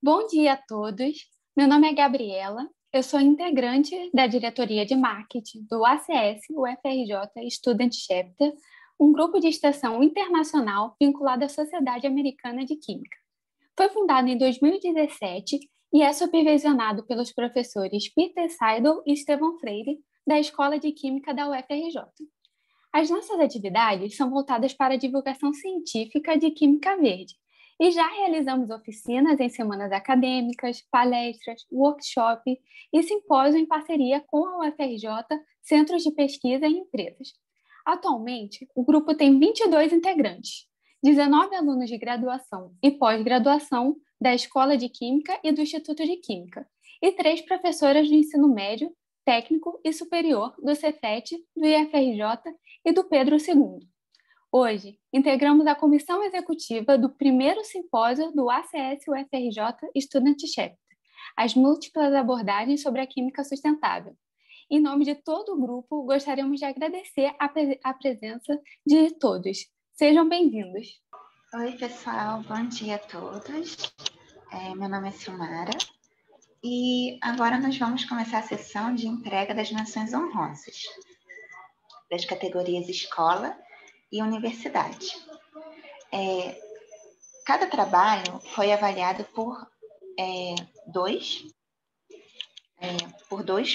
Bom dia a todos. Meu nome é Gabriela. Eu sou integrante da diretoria de marketing do ACS UFRJ Student Chapter, um grupo de extensão internacional vinculado à Sociedade Americana de Química. Foi fundado em 2017 e é supervisionado pelos professores Peter Seidel e Estevão Freire, da Escola de Química da UFRJ. As nossas atividades são voltadas para a divulgação científica de química verde, e já realizamos oficinas em semanas acadêmicas, palestras, workshop e simpósio em parceria com a UFRJ, centros de pesquisa e empresas. Atualmente, o grupo tem 22 integrantes, 19 alunos de graduação e pós-graduação da Escola de Química e do Instituto de Química, e 3 professoras do ensino médio, técnico e superior do Cefet, do IFRJ e do Pedro II. Hoje, integramos a comissão executiva do primeiro simpósio do ACS UFRJ Student Chapter, as múltiplas abordagens sobre a química sustentável. Em nome de todo o grupo, gostaríamos de agradecer a presença de todos. Sejam bem-vindos. Oi, pessoal. Bom dia a todos. Meu nome é Silmara e agora nós vamos começar a sessão de entrega das menções honrosas das categorias Escola e Universidade. Cada trabalho foi avaliado por dois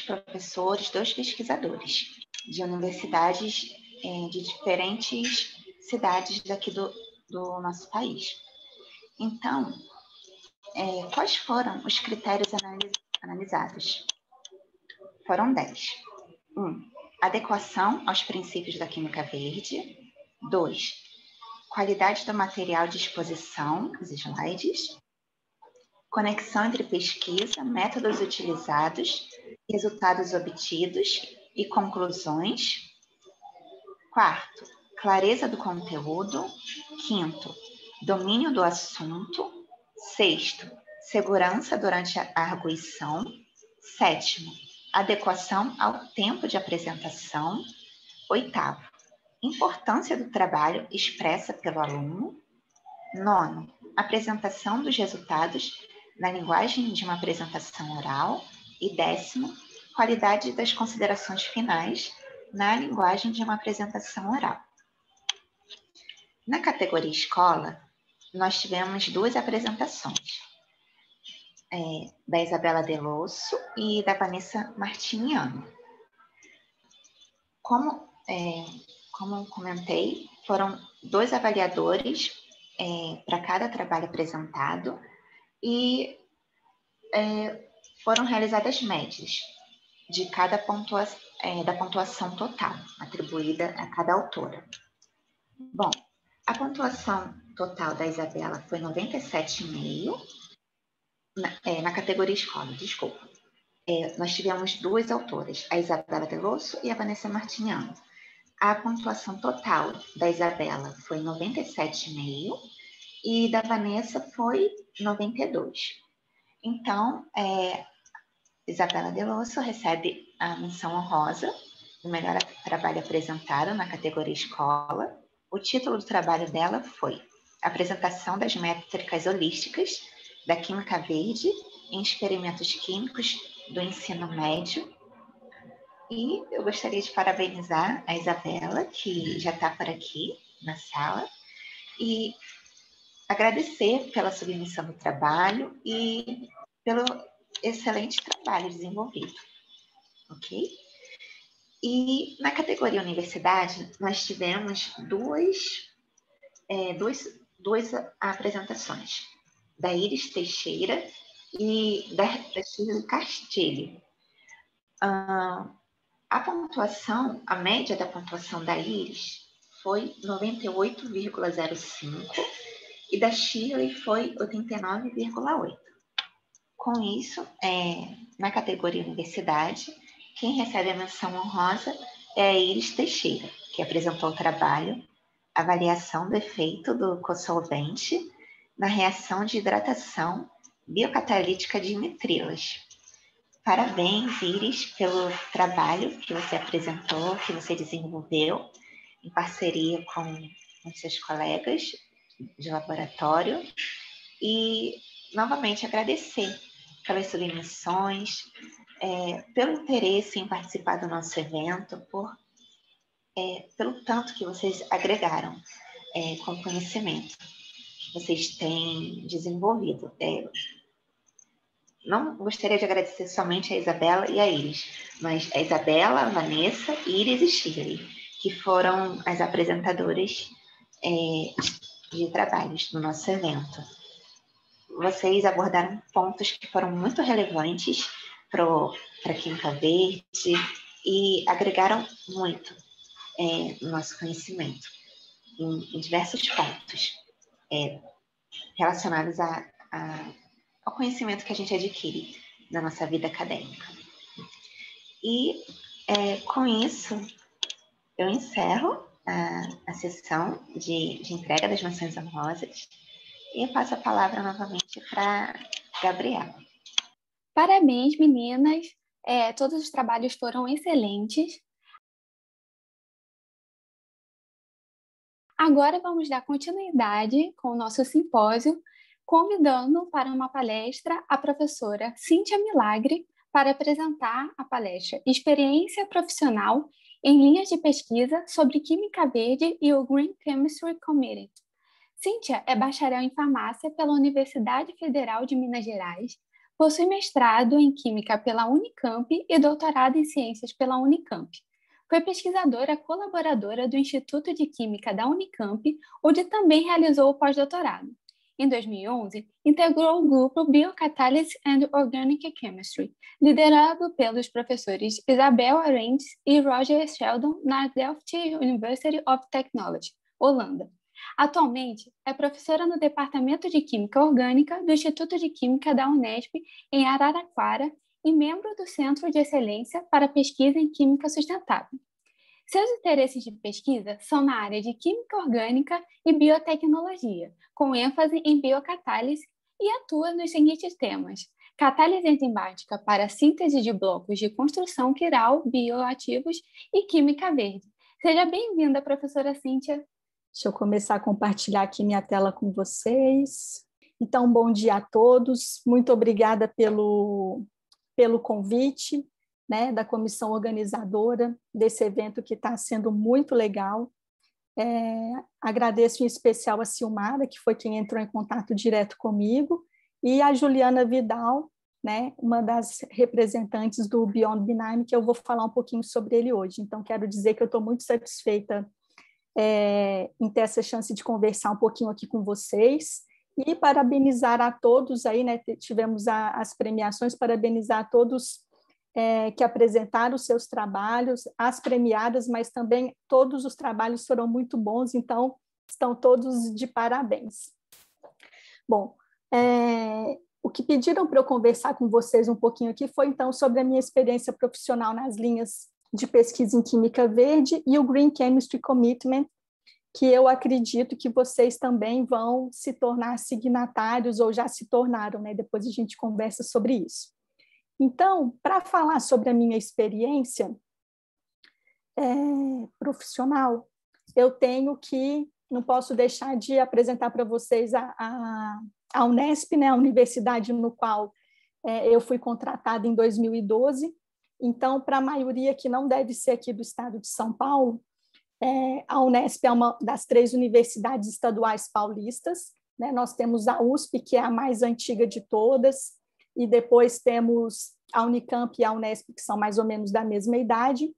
professores, 2 pesquisadores de universidades de diferentes cidades daqui do nosso país. Então, quais foram os critérios analisados? Foram 10. 1. Adequação aos princípios da química verde. 2. Qualidade do material de exposição, os slides. Conexão entre pesquisa, métodos utilizados, resultados obtidos e conclusões. 4. Clareza do conteúdo. 5. Domínio do assunto. 6. Segurança durante a arguição. 7. Adequação ao tempo de apresentação. 8. Importância do trabalho expressa pelo aluno. 9. Apresentação dos resultados na linguagem de uma apresentação oral. E 10. Qualidade das considerações finais na linguagem de uma apresentação oral. Na categoria Escola, nós tivemos 2 apresentações, da Isabela Delosso e da Vanessa Martiniano. Como eu comentei, foram 2 avaliadores para cada trabalho apresentado e foram realizadas médias de cada da pontuação total atribuída a cada autora. Bom, a pontuação total da Isabela foi 97,5 na categoria Escola, desculpa. Nós tivemos 2 autoras, a Isabela Delosso e a Vanessa Martiniano. A pontuação total da Isabela foi 97,5 e da Vanessa foi 92. Então, Isabela Delosso recebe a menção honrosa do melhor trabalho apresentado na categoria Escola. O título do trabalho dela foi Apresentação das métricas holísticas da química verde em experimentos químicos do ensino médio. E eu gostaria de parabenizar a Isabela, que já está por aqui na sala, e agradecer pela submissão do trabalho e pelo excelente trabalho desenvolvido, ok? E na categoria Universidade, nós tivemos duas apresentações, da Iris Teixeira e da Shirley Castilho. A média da pontuação da Iris foi 98,05 e da Shirley foi 89,8. Com isso, na categoria Universidade, quem recebe a menção honrosa é a Iris Teixeira, que apresentou o trabalho Avaliação do efeito do cosolvente na reação de hidratação biocatalítica de nitrilas. Parabéns, Iris, pelo trabalho que você apresentou, que você desenvolveu em parceria com seus colegas de laboratório. E novamente agradecer pelas submissões, pelo interesse em participar do nosso evento, pelo tanto que vocês agregaram com conhecimento que vocês têm desenvolvido. Não gostaria de agradecer somente a Isabela e a Iris, mas a Isabela, a Vanessa, Iris e Shirley, que foram as apresentadoras de trabalhos no nosso evento. Vocês abordaram pontos que foram muito relevantes para a Química Verde e agregaram muito no nosso conhecimento, em diversos pontos relacionados ao conhecimento que a gente adquire na nossa vida acadêmica. E com isso, eu encerro a sessão de entrega das menções honrosas e eu passo a palavra novamente para Gabriela. Parabéns, meninas! Todos os trabalhos foram excelentes. Agora vamos dar continuidade com o nosso simpósio, convidando para uma palestra a professora Cíntia Milagre para apresentar a palestra Experiência Profissional em Linhas de Pesquisa sobre Química Verde e o Green Chemistry Committee. Cíntia é bacharel em farmácia pela Universidade Federal de Minas Gerais, possui mestrado em Química pela Unicamp e doutorado em Ciências pela Unicamp. Foi pesquisadora colaboradora do Instituto de Química da Unicamp, onde também realizou o pós-doutorado. Em 2011, integrou o grupo Biocatalysis and Organic Chemistry, liderado pelos professores Isabel Arendts e Roger Sheldon na Delft University of Technology, Holanda. Atualmente, é professora no Departamento de Química Orgânica do Instituto de Química da Unesp, em Araraquara, e membro do Centro de Excelência para Pesquisa em Química Sustentável. Seus interesses de pesquisa são na área de química orgânica e biotecnologia, com ênfase em biocatálise, e atua nos seguintes temas: catálise enzimática para síntese de blocos de construção quiral bioativos e química verde. Seja bem-vinda, professora Cíntia. Deixa eu começar a compartilhar aqui minha tela com vocês. Então, bom dia a todos. Muito obrigada pelo convite, né, da comissão organizadora desse evento que está sendo muito legal. Agradeço em especial a Silmara, que foi quem entrou em contato direto comigo, e a Juliana Vidal, né, uma das representantes do Beyond B9, que eu vou falar um pouquinho sobre ele hoje. Então, quero dizer que eu estou muito satisfeita em ter essa chance de conversar um pouquinho aqui com vocês e parabenizar a todos aí, né, tivemos as premiações, parabenizar a todos que apresentaram os seus trabalhos, as premiadas, mas também todos os trabalhos foram muito bons, então estão todos de parabéns. Bom, o que pediram para eu conversar com vocês um pouquinho aqui foi, então, sobre a minha experiência profissional nas linhas de pesquisa em Química Verde e o Green Chemistry Commitment, que eu acredito que vocês também vão se tornar signatários ou já se tornaram, né? Depois a gente conversa sobre isso. Então, para falar sobre a minha experiência profissional, eu não posso deixar de apresentar para vocês a Unesp, né, a universidade no qual eu fui contratada em 2012. Então, para a maioria que não deve ser aqui do estado de São Paulo, a Unesp é uma das 3 universidades estaduais paulistas, né? Nós temos a USP, que é a mais antiga de todas, e depois temos a Unicamp e a Unesp, que são mais ou menos da mesma idade,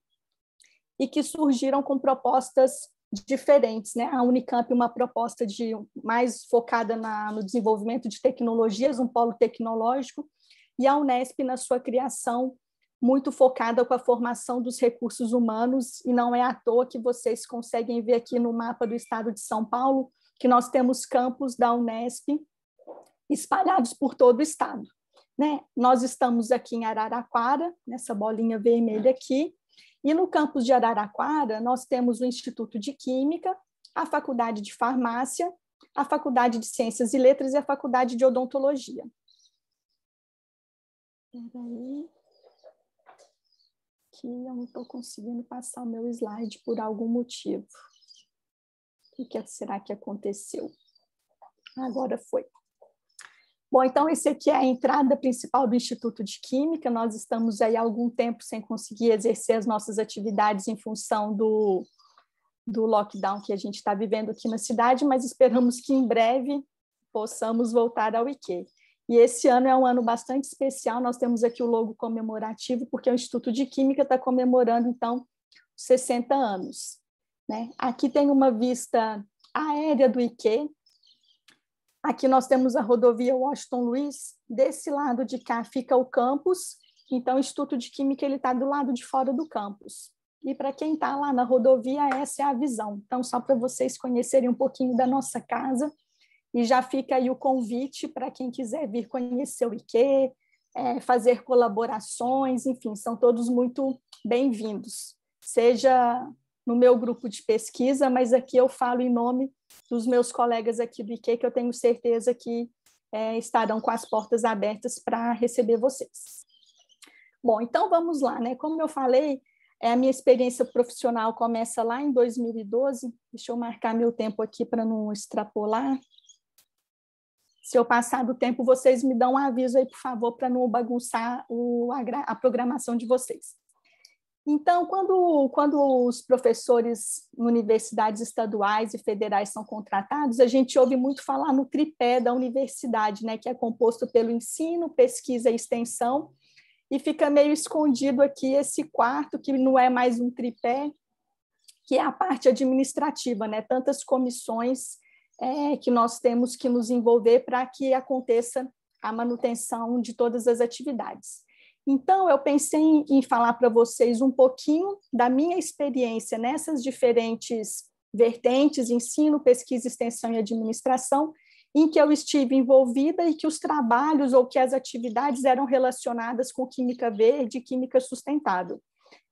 e que surgiram com propostas diferentes, né? A Unicamp, uma proposta mais focada no desenvolvimento de tecnologias, um polo tecnológico, e a Unesp, na sua criação, muito focada com a formação dos recursos humanos, e não é à toa que vocês conseguem ver aqui no mapa do estado de São Paulo, que nós temos campos da Unesp espalhados por todo o estado. Né? Nós estamos aqui em Araraquara, nessa bolinha vermelha aqui, e no campus de Araraquara nós temos o Instituto de Química, a Faculdade de Farmácia, a Faculdade de Ciências e Letras e a Faculdade de Odontologia. Peraí, que eu não estou conseguindo passar o meu slide por algum motivo. O que será que aconteceu? Agora foi. Bom, então esse aqui é a entrada principal do Instituto de Química. Nós estamos aí há algum tempo sem conseguir exercer as nossas atividades em função do lockdown que a gente está vivendo aqui na cidade, mas esperamos que em breve possamos voltar ao IQ. E esse ano é um ano bastante especial, nós temos aqui o logo comemorativo, porque o Instituto de Química está comemorando, então, 60 anos. Né? Aqui tem uma vista aérea do IQ. Aqui nós temos a rodovia Washington Luiz. Desse lado de cá fica o campus. Então, o Instituto de Química está do lado de fora do campus. E para quem está lá na rodovia, essa é a visão. Então, só para vocês conhecerem um pouquinho da nossa casa. E já fica aí o convite para quem quiser vir conhecer o IQ, fazer colaborações, enfim, são todos muito bem-vindos. Seja no meu grupo de pesquisa, mas aqui eu falo em nome dos meus colegas aqui do IQ, que eu tenho certeza que estarão com as portas abertas para receber vocês. Bom, então vamos lá, né? Como eu falei, a minha experiência profissional começa lá em 2012. Deixa eu marcar meu tempo aqui para não extrapolar. Se eu passar do tempo, vocês me dão um aviso aí, por favor, para não bagunçar a programação de vocês. Então, quando os professores em universidades estaduais e federais são contratados, a gente ouve muito falar no tripé da universidade, né, que é composto pelo ensino, pesquisa e extensão, e fica meio escondido aqui esse quarto, que não é mais um tripé, que é a parte administrativa, né, tantas comissões que nós temos que nos envolver para que aconteça a manutenção de todas as atividades. Então, eu pensei em falar para vocês um pouquinho da minha experiência nessas diferentes vertentes, ensino, pesquisa, extensão e administração, em que eu estive envolvida e que os trabalhos ou que as atividades eram relacionadas com química verde e química sustentável.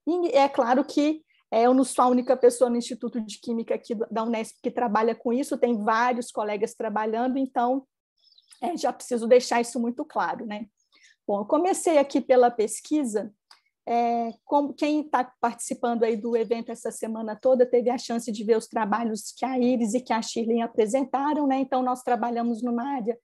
E é claro que eu não sou a única pessoa no Instituto de Química aqui da Unesp que trabalha com isso, tem vários colegas trabalhando, então já preciso deixar isso muito claro, né? Bom, eu comecei aqui pela pesquisa. Quem está participando aí do evento essa semana toda teve a chance de ver os trabalhos que a Iris e que a Shirley apresentaram, né? Então, nós trabalhamos numa área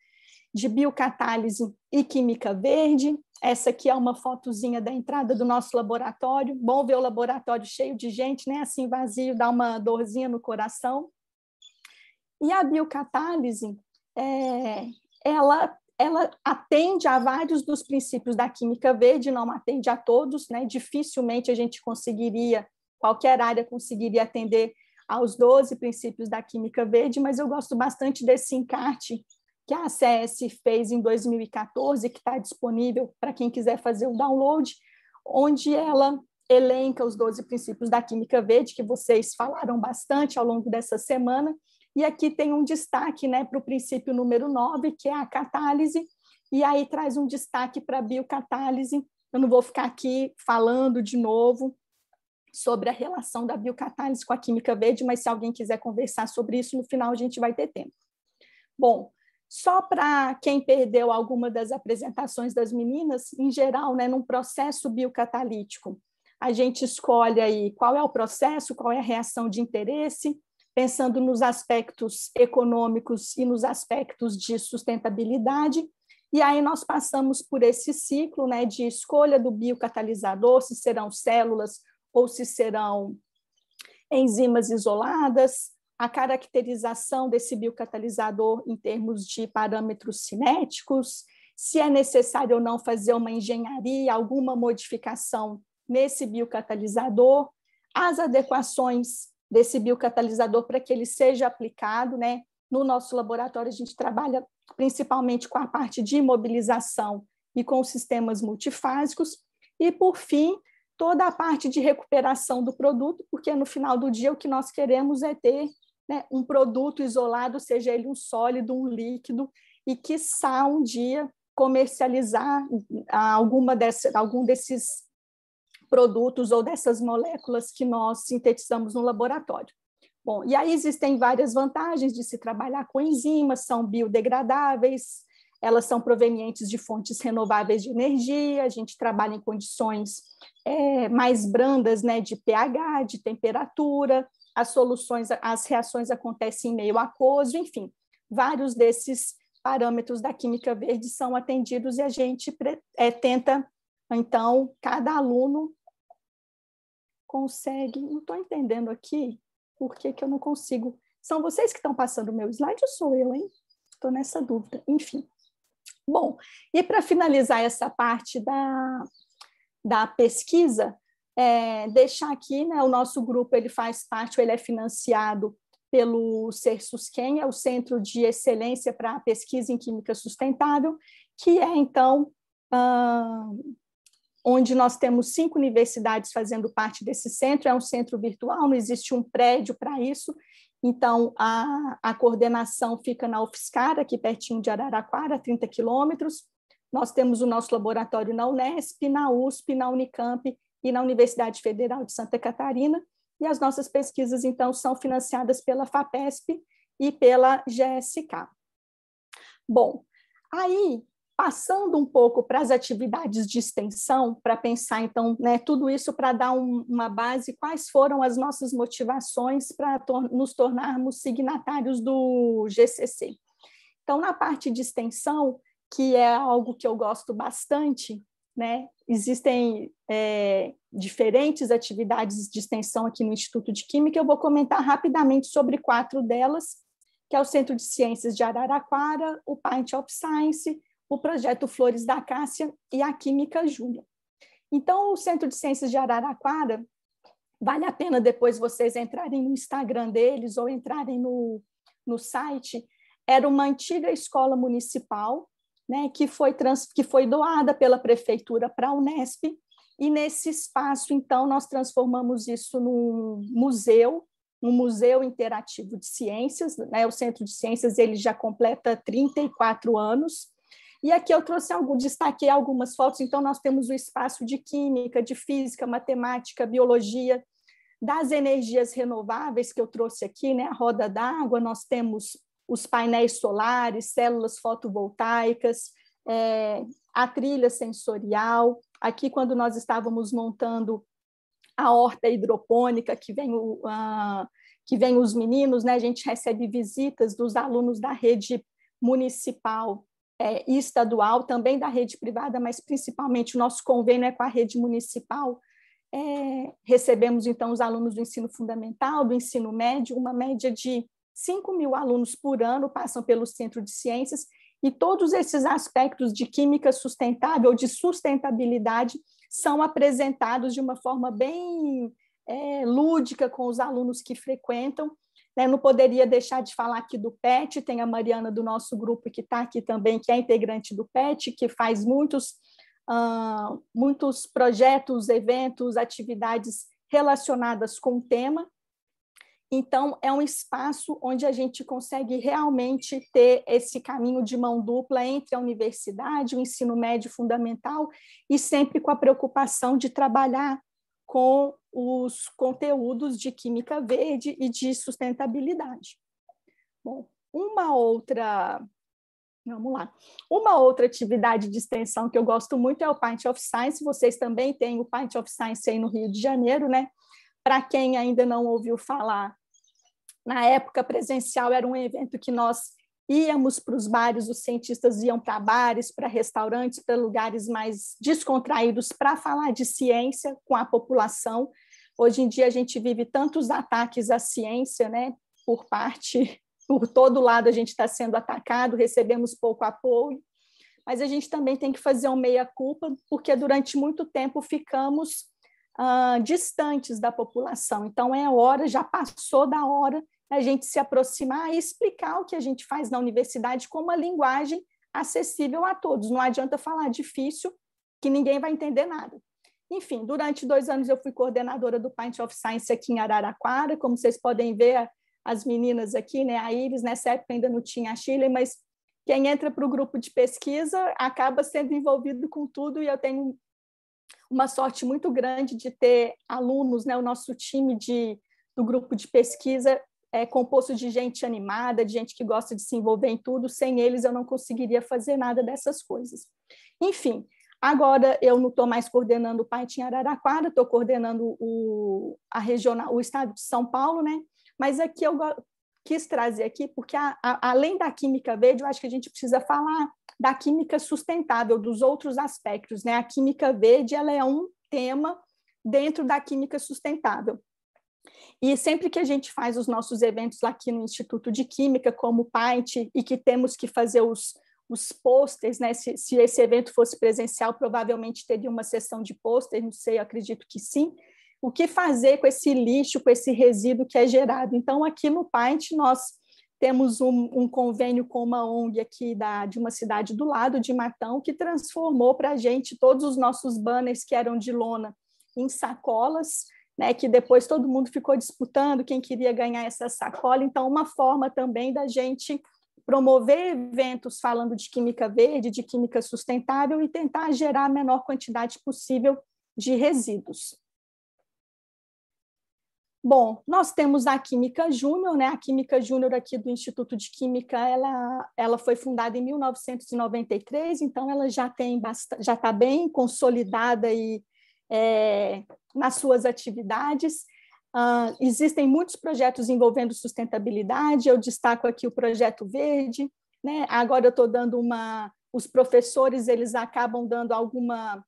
de biocatálise e química verde. Essa aqui é uma fotozinha da entrada do nosso laboratório. Bom ver o laboratório cheio de gente, né? Assim, vazio, dá uma dorzinha no coração. E a biocatálise, ela atende a vários dos princípios da química verde, não atende a todos, né? Dificilmente a gente conseguiria, qualquer área conseguiria atender aos 12 princípios da química verde, mas eu gosto bastante desse encarte que a ACS fez em 2014, que está disponível para quem quiser fazer o download, onde ela elenca os 12 princípios da química verde, que vocês falaram bastante ao longo dessa semana, e aqui tem um destaque, né, para o princípio número 9, que é a catálise, e aí traz um destaque para a biocatálise. Eu não vou ficar aqui falando de novo sobre a relação da biocatálise com a química verde, mas se alguém quiser conversar sobre isso, no final a gente vai ter tempo. Bom, só para quem perdeu alguma das apresentações das meninas, em geral, né, num processo biocatalítico, a gente escolhe aí qual é o processo, qual é a reação de interesse, pensando nos aspectos econômicos e nos aspectos de sustentabilidade, e aí nós passamos por esse ciclo, né, de escolha do biocatalisador, se serão células ou se serão enzimas isoladas, a caracterização desse biocatalisador em termos de parâmetros cinéticos, se é necessário ou não fazer uma engenharia, alguma modificação nesse biocatalisador, as adequações desse biocatalisador para que ele seja aplicado, né? No nosso laboratório, a gente trabalha principalmente com a parte de imobilização e com sistemas multifásicos, e, por fim, toda a parte de recuperação do produto, porque no final do dia o que nós queremos é ter, né, um produto isolado, seja ele um sólido, um líquido, e quiçá um dia comercializar algum desses produtos ou dessas moléculas que nós sintetizamos no laboratório. Bom, e aí existem várias vantagens de se trabalhar com enzimas, são biodegradáveis, elas são provenientes de fontes renováveis de energia, a gente trabalha em condições mais brandas, né, de pH, de temperatura, as reações acontecem em meio aquoso, enfim, vários desses parâmetros da química verde são atendidos e a gente tenta, então, cada aluno consegue... Não estou entendendo aqui por que eu não consigo... São vocês que estão passando o meu slide ou sou eu, hein? Estou nessa dúvida. Enfim. Bom, e para finalizar essa parte da pesquisa, deixar aqui, né, o nosso grupo ele faz parte, ele é financiado pelo CERSUSQUEM, é o Centro de Excelência para a Pesquisa em Química Sustentável, que é, então, onde nós temos 5 universidades fazendo parte desse centro, é um centro virtual, não existe um prédio para isso, então a coordenação fica na UFSCar, aqui pertinho de Araraquara, 30 quilômetros. Nós temos o nosso laboratório na Unesp, na USP, na Unicamp e na Universidade Federal de Santa Catarina, e as nossas pesquisas, então, são financiadas pela FAPESP e pela GSK. Bom, aí, passando um pouco para as atividades de extensão, para pensar, então, né, tudo isso para dar uma base, quais foram as nossas motivações para nos tornarmos signatários do GCC. Então, na parte de extensão, que é algo que eu gosto bastante, né, existem diferentes atividades de extensão aqui no Instituto de Química, eu vou comentar rapidamente sobre 4 delas, que é o Centro de Ciências de Araraquara, o Pint of Science, o Projeto Flores da Acácia e a Química Júnior. Então, o Centro de Ciências de Araraquara, vale a pena depois vocês entrarem no Instagram deles ou entrarem no site, era uma antiga escola municipal, né, que foi doada pela prefeitura para a Unesp, e nesse espaço, então, nós transformamos isso num museu, um museu interativo de ciências, né, o Centro de Ciências ele já completa 34 anos, e aqui eu destaquei algumas fotos, então nós temos o espaço de química, de física, matemática, biologia, das energias renováveis que eu trouxe aqui, né, a roda d'água, nós temos os painéis solares, células fotovoltaicas, a trilha sensorial. Aqui, quando nós estávamos montando a horta hidropônica, que vem os meninos, né? A gente recebe visitas dos alunos da rede municipal e estadual, também da rede privada, mas principalmente o nosso convênio é com a rede municipal. Recebemos, então, os alunos do ensino fundamental, do ensino médio, uma média de 5.000 alunos por ano passam pelo Centro de Ciências, e todos esses aspectos de química sustentável, de sustentabilidade, são apresentados de uma forma bem lúdica com os alunos que frequentam. Não poderia deixar de falar aqui do PET, tem a Mariana do nosso grupo que está aqui também, que é integrante do PET, que faz muitos projetos, eventos, atividades relacionadas com o tema. Então, é um espaço onde a gente consegue realmente ter esse caminho de mão dupla entre a universidade, o ensino médio fundamental, e sempre com a preocupação de trabalhar com os conteúdos de química verde e de sustentabilidade. Bom, uma outra atividade de extensão que eu gosto muito é o Pint of Science. Vocês também têm o Pint of Science aí no Rio de Janeiro, né? Para quem ainda não ouviu falar, na época presencial era um evento que nós íamos para os bares, os cientistas iam para bares, para restaurantes, para lugares mais descontraídos para falar de ciência com a população. Hoje em dia a gente vive tantos ataques à ciência, né? Por todo lado a gente está sendo atacado, recebemos pouco apoio, mas a gente também tem que fazer um meia-culpa, porque durante muito tempo ficamos distantes da população. Então, já passou da hora a gente se aproximar e explicar o que a gente faz na universidade com uma linguagem acessível a todos. Não adianta falar difícil, que ninguém vai entender nada. Enfim, durante 2 anos eu fui coordenadora do Pint of Science aqui em Araraquara. Como vocês podem ver, as meninas aqui, né, a Iris, nessa época ainda não tinha a Shirley, mas quem entra para o grupo de pesquisa acaba sendo envolvido com tudo, e eu tenho uma sorte muito grande de ter alunos, né? O nosso time do grupo de pesquisa é composto de gente animada, de gente que gosta de se envolver em tudo. Sem eles, eu não conseguiria fazer nada dessas coisas. Enfim, agora eu não estou mais coordenando o Pint em Araraquara, estou coordenando o estado de São Paulo, né? Mas aqui eu quis trazer aqui, porque além da química verde, eu acho que a gente precisa falar da química sustentável, dos outros aspectos, né? A química verde, ela é um tema dentro da química sustentável. E sempre que a gente faz os nossos eventos lá aqui no Instituto de Química, como o PAINT, e que temos que fazer os pôsteres, né? Se esse evento fosse presencial, provavelmente teria uma sessão de pôster, não sei, eu acredito que sim. O que fazer com esse lixo, com esse resíduo que é gerado? Então, aqui no PAINT, nós temos um convênio com uma ONG aqui de uma cidade do lado, de Matão, que transformou para a gente todos os nossos banners que eram de lona em sacolas, né, que depois todo mundo ficou disputando quem queria ganhar essa sacola. Então, uma forma também da gente promover eventos falando de química verde, de química sustentável e tentar gerar a menor quantidade possível de resíduos. Bom, nós temos a Química Júnior, né? A Química Júnior aqui do Instituto de Química, ela foi fundada em 1993, então ela já está bem consolidada e nas suas atividades. Existem muitos projetos envolvendo sustentabilidade, eu destaco aqui o Projeto Verde, né? Agora eu estou dando os professores, eles acabam dando alguma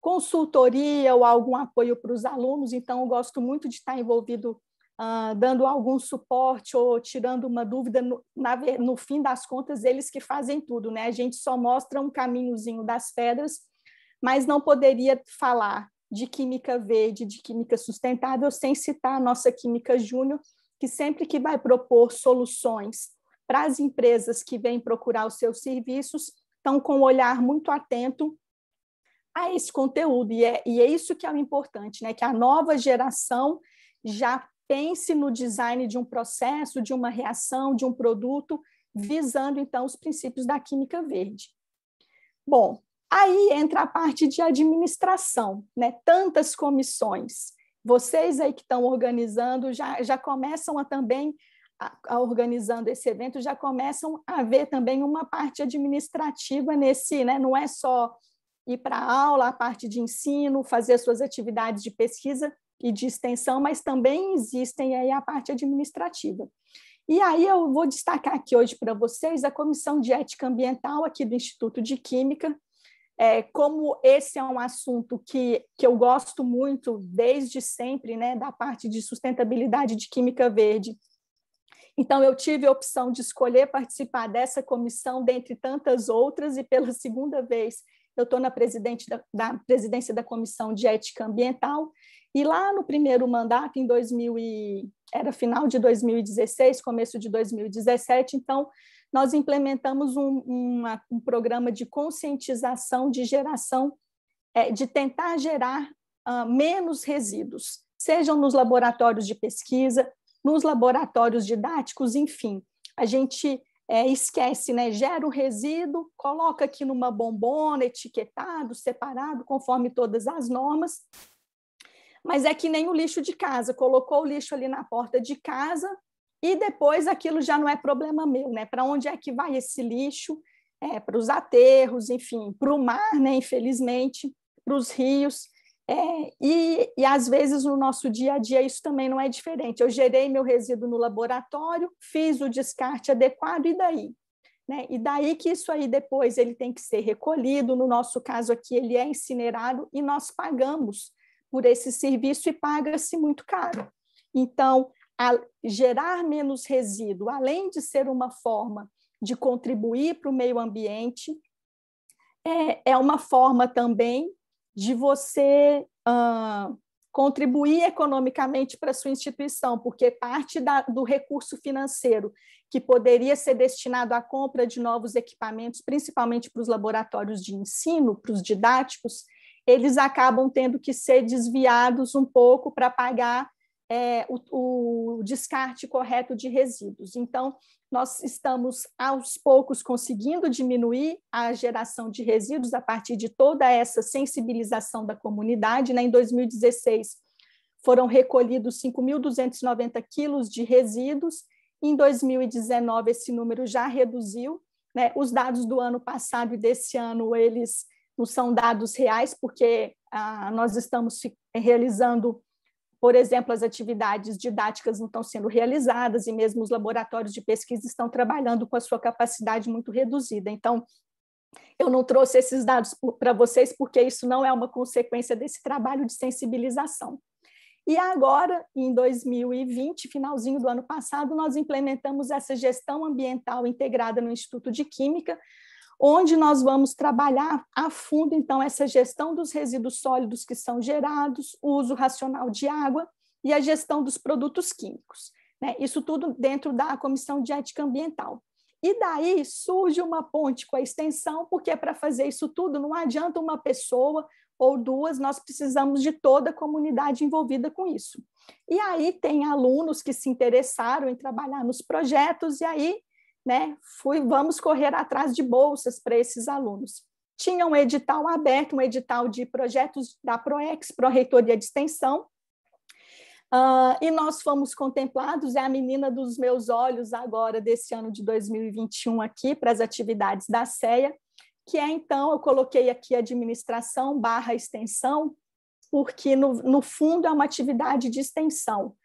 consultoria ou algum apoio para os alunos, então eu gosto muito de estar envolvido, dando algum suporte ou tirando uma dúvida. No fim das contas, eles que fazem tudo, né? A gente só mostra um caminhozinho das pedras, mas não poderia falar de química verde, de química sustentável, sem citar a nossa Química Júnior, que sempre que vai propor soluções para as empresas que vêm procurar os seus serviços, estão com um olhar muito atento a esse conteúdo. E é isso que é o importante, né? Que a nova geração já pense no design de um processo, de uma reação, de um produto, visando, então, os princípios da química verde. Bom, aí entra a parte de administração, né? Tantas comissões. Vocês aí que estão organizando já começam organizando esse evento, já começam a ver também uma parte administrativa nesse, né? Não é só ir para a aula, a parte de ensino, fazer suas atividades de pesquisa e de extensão, mas também existem aí a parte administrativa. E aí eu vou destacar aqui hoje para vocês a Comissão de Ética Ambiental aqui do Instituto de Química. Como esse é um assunto que eu gosto muito desde sempre, né, da parte de sustentabilidade de química verde. Então, eu tive a opção de escolher participar dessa comissão, dentre tantas outras, e pela segunda vez eu estou na presidência da Comissão de Ética Ambiental, e lá no primeiro mandato, era final de 2016, começo de 2017, então, nós implementamos um programa de conscientização de geração, de tentar gerar menos resíduos, sejam nos laboratórios de pesquisa, nos laboratórios didáticos, enfim. A gente esquece, né? Gera um resíduo, coloca aqui numa bombona, etiquetado, separado, conforme todas as normas, mas é que nem o lixo de casa, colocou o lixo ali na porta de casa e depois aquilo já não é problema meu, né? Para onde é que vai esse lixo? Para os aterros, enfim, para o mar, né? Infelizmente, para os rios. E às vezes no nosso dia a dia isso também não é diferente. Eu gerei meu resíduo no laboratório, fiz o descarte adequado, e daí? Né? E daí que isso aí depois ele tem que ser recolhido, no nosso caso aqui ele é incinerado e nós pagamos por esse serviço e paga-se muito caro. Então, gerar menos resíduo, além de ser uma forma de contribuir para o meio ambiente, é uma forma também de você contribuir economicamente para a sua instituição, porque parte do recurso financeiro que poderia ser destinado à compra de novos equipamentos, principalmente para os laboratórios de ensino, para os didáticos, eles acabam tendo que ser desviados um pouco para pagar o descarte correto de resíduos. Então, nós estamos, aos poucos, conseguindo diminuir a geração de resíduos a partir de toda essa sensibilização da comunidade. Né? Em 2016, foram recolhidos 5.290 quilos de resíduos. Em 2019, esse número já reduziu. Né? Os dados do ano passado e desse ano, eles não são dados reais, porque nós estamos realizando por exemplo, as atividades didáticas não estão sendo realizadas e mesmo os laboratórios de pesquisa estão trabalhando com a sua capacidade muito reduzida. Então, eu não trouxe esses dados para vocês porque isso não é uma consequência desse trabalho de sensibilização. E agora, em 2020, finalzinho do ano passado, nós implementamos essa gestão ambiental integrada no Instituto de Química, onde nós vamos trabalhar a fundo, então, essa gestão dos resíduos sólidos que são gerados, o uso racional de água e a gestão dos produtos químicos, né? Isso tudo dentro da Comissão de Ética Ambiental. E daí surge uma ponte com a extensão, porque para fazer isso tudo não adianta uma pessoa ou duas, nós precisamos de toda a comunidade envolvida com isso. E aí tem alunos que se interessaram em trabalhar nos projetos, e aí, né, vamos correr atrás de bolsas para esses alunos. Tinha um edital aberto, um edital de projetos da PROEX, Pró-Reitoria de Extensão, e nós fomos contemplados, é a menina dos meus olhos agora, desse ano de 2021 aqui, para as atividades da CEA, que é, então, eu coloquei aqui administração / extensão, porque, no fundo, é uma atividade de extensão.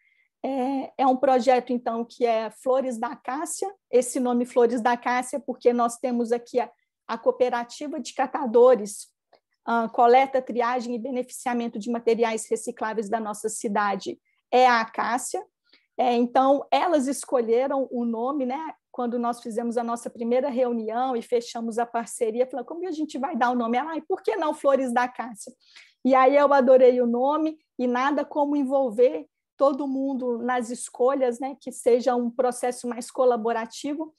É um projeto, então, que é Flores da Acácia, esse nome Flores da Acácia, porque nós temos aqui a cooperativa de catadores, coleta, triagem e beneficiamento de materiais recicláveis da nossa cidade, é a Acácia. Então, elas escolheram o nome, né? Quando nós fizemos a nossa primeira reunião e fechamos a parceria, falamos, como a gente vai dar o nome? Ela, por que não Flores da Acácia? E aí eu adorei o nome, e nada como envolver todo mundo nas escolhas, né, que seja um processo mais colaborativo,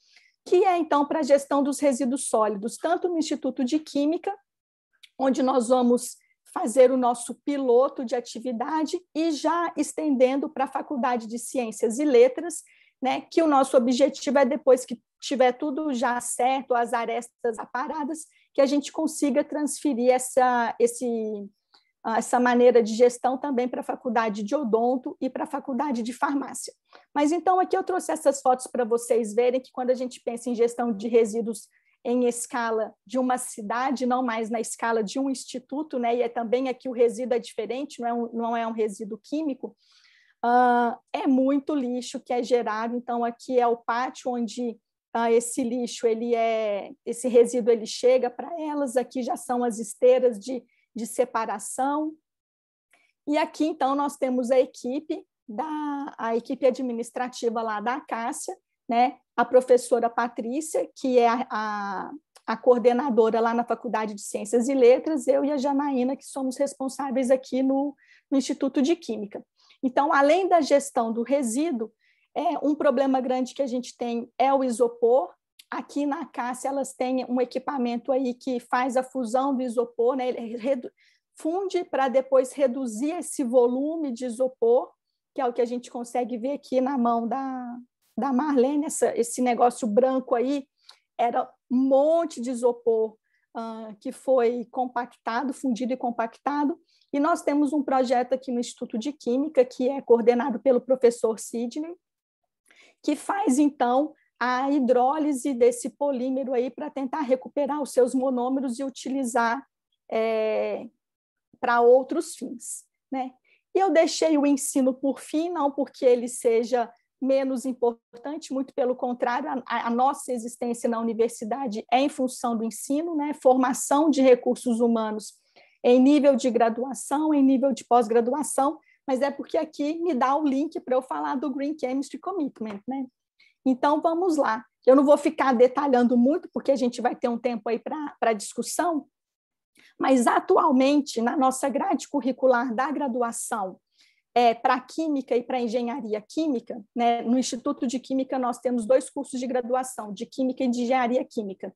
que é, então, para a gestão dos resíduos sólidos, tanto no Instituto de Química, onde nós vamos fazer o nosso piloto de atividade, e já estendendo para a Faculdade de Ciências e Letras, né, que o nosso objetivo é, depois que tiver tudo já certo, as arestas aparadas, que a gente consiga transferir essa maneira de gestão também para a Faculdade de Odonto e para a Faculdade de Farmácia. Mas, então, aqui eu trouxe essas fotos para vocês verem que, quando a gente pensa em gestão de resíduos em escala de uma cidade, não mais na escala de um instituto, né, e também aqui o resíduo é diferente, não é um resíduo químico, é muito lixo que é gerado. Então, aqui é o pátio onde esse lixo, esse resíduo ele chega para elas, aqui já são as esteiras de separação. E aqui, então, nós temos a equipe administrativa lá da Acácia, né? A professora Patrícia, que é a coordenadora lá na Faculdade de Ciências e Letras, eu e a Janaína, que somos responsáveis aqui no Instituto de Química. Então, além da gestão do resíduo, um problema grande que a gente tem é o isopor. Aqui na Acácia, elas têm um equipamento aí que faz a fusão do isopor, né? Ele funde para depois reduzir esse volume de isopor, que é o que a gente consegue ver aqui na mão da Marlene. Esse negócio branco aí era um monte de isopor que foi compactado, fundido e compactado. E nós temos um projeto aqui no Instituto de Química, que é coordenado pelo professor Sidney, que faz, então, a hidrólise desse polímero aí para tentar recuperar os seus monômeros e utilizar para outros fins, né? E eu deixei o ensino por fim, não porque ele seja menos importante, muito pelo contrário, a nossa existência na universidade é em função do ensino, né? Formação de recursos humanos em nível de graduação, em nível de pós-graduação, mas é porque aqui me dá o link para eu falar do Green Chemistry Commitment, né? Então, vamos lá. Eu não vou ficar detalhando muito, porque a gente vai ter um tempo aí para discussão, mas atualmente, na nossa grade curricular da graduação, para Química e para Engenharia Química, né, no Instituto de Química nós temos 2 cursos de graduação, de Química e de Engenharia Química.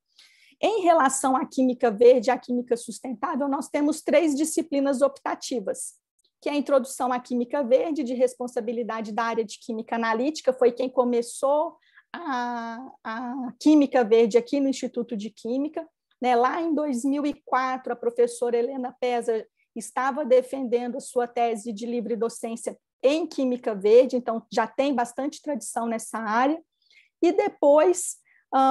Em relação à Química Verde e à Química Sustentável, nós temos 3 disciplinas optativas, que é a Introdução à Química Verde, de responsabilidade da área de Química Analítica, foi quem começou a Química Verde aqui no Instituto de Química, né? Lá em 2004, a professora Helena Pesa estava defendendo a sua tese de livre docência em Química Verde, então já tem bastante tradição nessa área. E depois,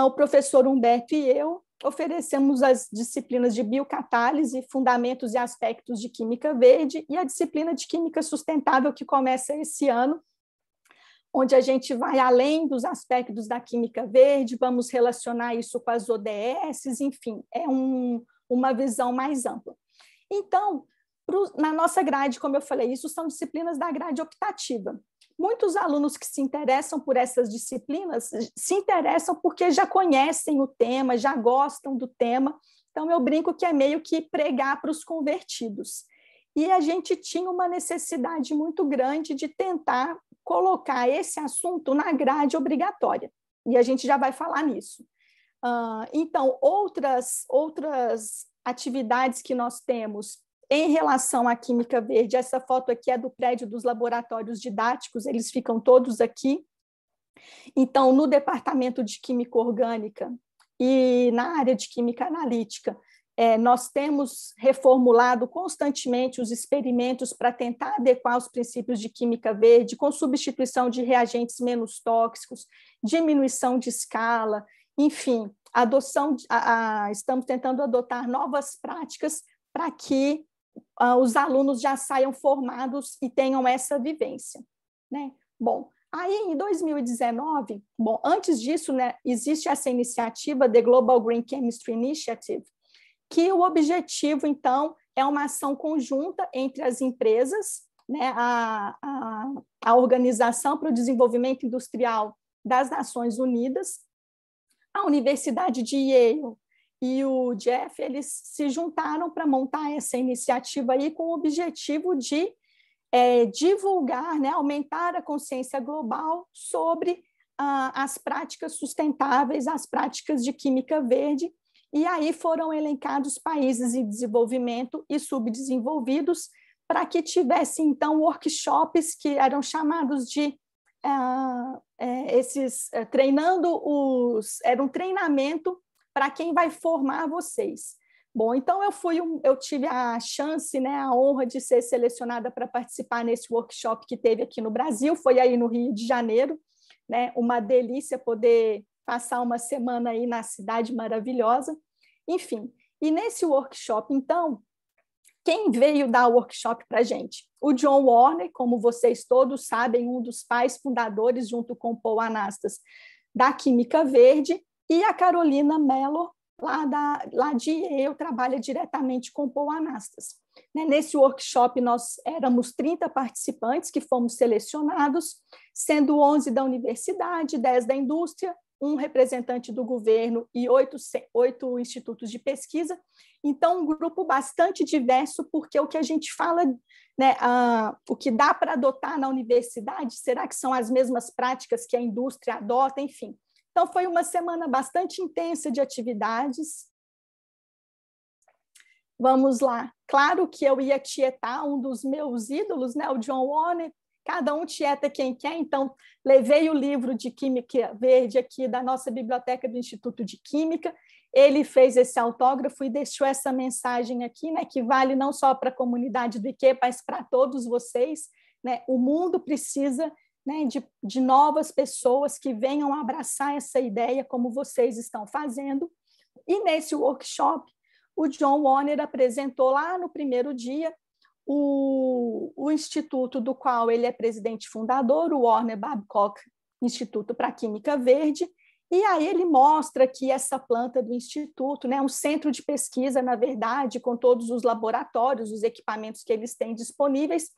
o professor Humberto e eu, oferecemos as disciplinas de biocatálise, fundamentos e aspectos de química verde, e a disciplina de química sustentável, que começa esse ano, onde a gente vai além dos aspectos da química verde, vamos relacionar isso com as ODS, enfim, é uma visão mais ampla. Então, na nossa grade, como eu falei, isso são disciplinas da grade optativa. Muitos alunos que se interessam por essas disciplinas se interessam porque já conhecem o tema, já gostam do tema, então eu brinco que é meio que pregar para os convertidos. E a gente tinha uma necessidade muito grande de tentar colocar esse assunto na grade obrigatória, e a gente já vai falar nisso. Então, outras atividades que nós temos em relação à química verde, essa foto aqui é do prédio dos laboratórios didáticos, eles ficam todos aqui. Então, no departamento de química orgânica e na área de química analítica, nós temos reformulado constantemente os experimentos para tentar adequar os princípios de química verde, com substituição de reagentes menos tóxicos, diminuição de escala, enfim, estamos tentando adotar novas práticas para que os alunos já saiam formados e tenham essa vivência, né? Bom, aí em 2019, antes disso, né, existe essa iniciativa, The Global Green Chemistry Initiative, que o objetivo, então, é uma ação conjunta entre as empresas, né, a Organização para o Desenvolvimento Industrial das Nações Unidas, a Universidade de Yale e o Jeff, eles se juntaram para montar essa iniciativa aí com o objetivo de divulgar, né, aumentar a consciência global sobre as práticas sustentáveis, as práticas de química verde, e aí foram elencados países em desenvolvimento e subdesenvolvidos para que tivessem, então, workshops que eram chamados de era um treinamento para quem vai formar vocês. Bom, então eu tive a chance, né, a honra de ser selecionada para participar nesse workshop que teve aqui no Brasil, foi aí no Rio de Janeiro, né, uma delícia poder passar uma semana aí na cidade maravilhosa, enfim. E nesse workshop, então, quem veio dar o workshop para a gente? O John Warner, como vocês todos sabem, um dos pais fundadores, junto com o Paul Anastas, da Química Verde, e a Carolina Mellor, lá de Yale, trabalha diretamente com o Paul Anastas. Nesse workshop, nós éramos 30 participantes que fomos selecionados, sendo 11 da universidade, 10 da indústria, um representante do governo e 8 institutos de pesquisa. Então, um grupo bastante diverso, porque o que a gente fala, né, o que dá para adotar na universidade, será que são as mesmas práticas que a indústria adota? Enfim. Então, foi uma semana bastante intensa de atividades. Vamos lá. Claro que eu ia tietar um dos meus ídolos, né, o John Warner. Cada um tieta quem quer, então levei o livro de Química Verde aqui da nossa biblioteca do Instituto de Química, ele fez esse autógrafo e deixou essa mensagem aqui, né, que vale não só para a comunidade do IQ, mas para todos vocês, né, o mundo precisa, né, de novas pessoas que venham abraçar essa ideia como vocês estão fazendo, e nesse workshop o John Warner apresentou lá no primeiro dia o instituto do qual ele é presidente fundador, o Warner Babcock Instituto para Química Verde, e aí ele mostra que essa planta do instituto, né, um centro de pesquisa, na verdade, com todos os laboratórios, os equipamentos que eles têm disponíveis,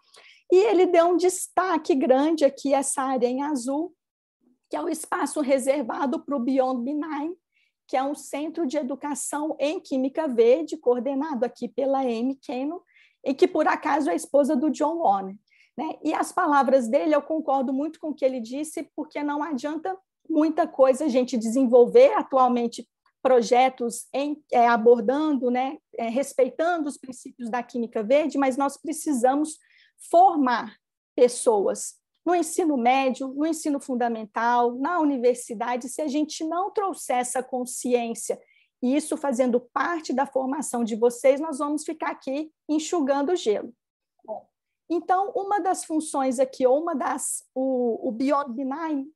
e ele deu um destaque grande aqui, essa área em azul, que é o espaço reservado para o Beyond Benign, que é um centro de educação em Química Verde, coordenado aqui pela Amy Cannon, e que, por acaso, é a esposa do John Warner, né? E as palavras dele, eu concordo muito com o que ele disse, porque não adianta muita coisa a gente desenvolver atualmente projetos abordando, né, respeitando os princípios da química verde, mas nós precisamos formar pessoas no ensino médio, no ensino fundamental, na universidade. Se a gente não trouxer essa consciência, e isso fazendo parte da formação de vocês, nós vamos ficar aqui enxugando o gelo. Bom, então, uma das funções aqui, ou o Beyond Benign,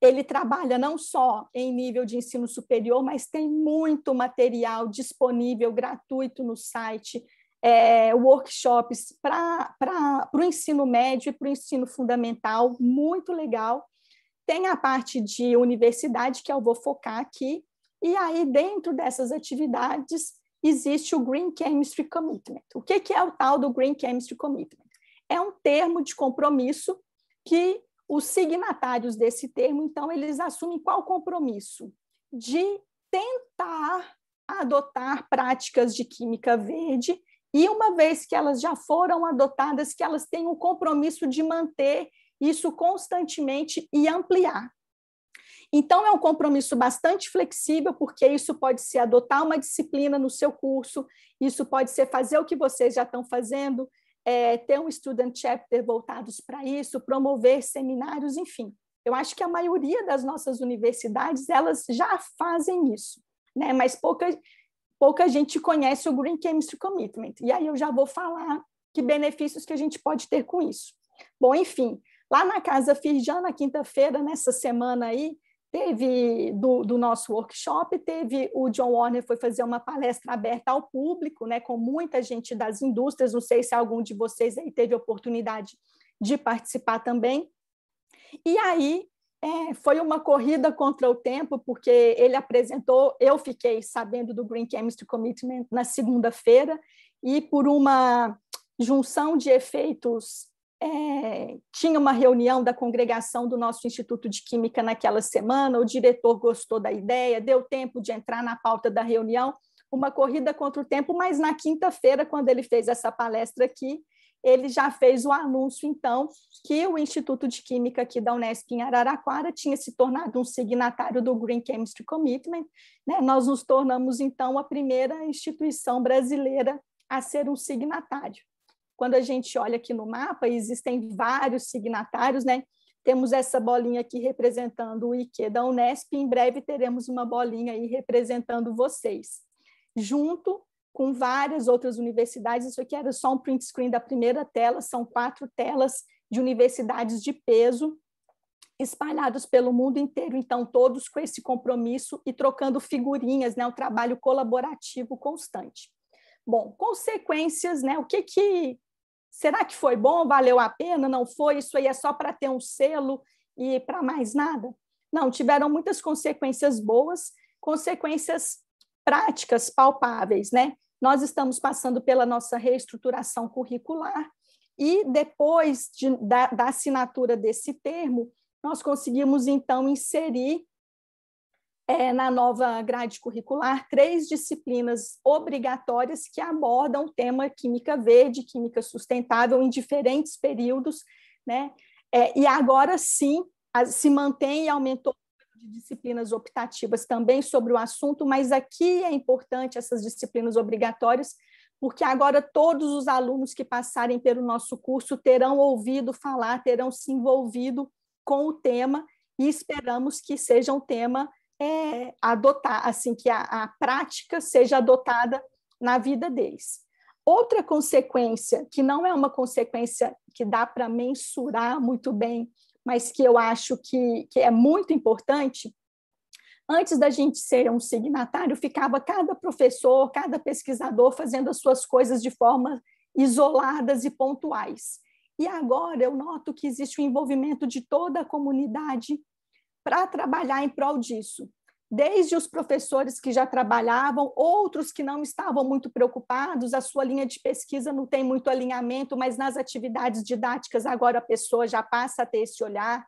ele trabalha não só em nível de ensino superior, mas tem muito material disponível, gratuito no site, workshops para o ensino médio e para o ensino fundamental, muito legal. Tem a parte de universidade, que eu vou focar aqui, e aí dentro dessas atividades existe o Green Chemistry Commitment. O que é o tal do Green Chemistry Commitment? É um termo de compromisso que os signatários desse termo, então, eles assumem qual compromisso? De tentar adotar práticas de química verde e, uma vez que elas já foram adotadas, que elas tenham o compromisso de manter isso constantemente e ampliar. Então, é um compromisso bastante flexível, porque isso pode ser adotar uma disciplina no seu curso, isso pode ser fazer o que vocês já estão fazendo, ter um student chapter voltados para isso, promover seminários, enfim. Eu acho que a maioria das nossas universidades, elas já fazem isso, né? Mas pouca gente conhece o Green Chemistry Commitment. E aí eu já vou falar que benefícios que a gente pode ter com isso. Bom, enfim, lá na Casa Firjan, na quinta-feira, nessa semana aí, teve do nosso workshop, teve o John Warner foi fazer uma palestra aberta ao público, né, com muita gente das indústrias, não sei se algum de vocês aí teve oportunidade de participar também. E aí foi uma corrida contra o tempo, porque ele apresentou, eu fiquei sabendo do Green Chemistry Commitment na segunda-feira, e por uma junção de efeitos, tinha uma reunião da congregação do nosso Instituto de Química naquela semana, o diretor gostou da ideia, deu tempo de entrar na pauta da reunião, uma corrida contra o tempo, mas na quinta-feira, quando ele fez essa palestra aqui, ele já fez o anúncio, então, que o Instituto de Química aqui da Unesp em Araraquara tinha se tornado um signatário do Green Chemistry Commitment, né? Nós nos tornamos, então, a primeira instituição brasileira a ser um signatário. Quando a gente olha aqui no mapa, existem vários signatários, né? Temos essa bolinha aqui representando o IQ da Unesp, e em breve teremos uma bolinha aí representando vocês, junto com várias outras universidades. Isso aqui era só um print screen da primeira tela, são 4 telas de universidades de peso espalhados pelo mundo inteiro, então todos com esse compromisso e trocando figurinhas, né? Um trabalho colaborativo constante. Bom, consequências, né? Será que foi bom? Valeu a pena? Não foi? Isso aí é só para ter um selo e para mais nada? Não, tiveram muitas consequências boas, consequências práticas, palpáveis, né? Nós estamos passando pela nossa reestruturação curricular e depois da assinatura desse termo, nós conseguimos, então, inserir na nova grade curricular 3 disciplinas obrigatórias que abordam o tema química verde, química sustentável em diferentes períodos, né? E agora sim se mantém e aumentou de disciplinas optativas também sobre o assunto, mas aqui é importante essas disciplinas obrigatórias, porque agora todos os alunos que passarem pelo nosso curso terão ouvido falar, terão se envolvido com o tema, e esperamos que seja um tema adotar, assim, que a prática seja adotada na vida deles. Outra consequência, que não é uma consequência que dá para mensurar muito bem, mas que eu acho que é muito importante, antes da gente ser um signatário, ficava cada professor, cada pesquisador fazendo as suas coisas de forma isoladas e pontuais. E agora eu noto que existe o envolvimento de toda a comunidade para trabalhar em prol disso. Desde os professores que já trabalhavam, outros que não estavam muito preocupados, a sua linha de pesquisa não tem muito alinhamento, mas nas atividades didáticas agora a pessoa já passa a ter esse olhar,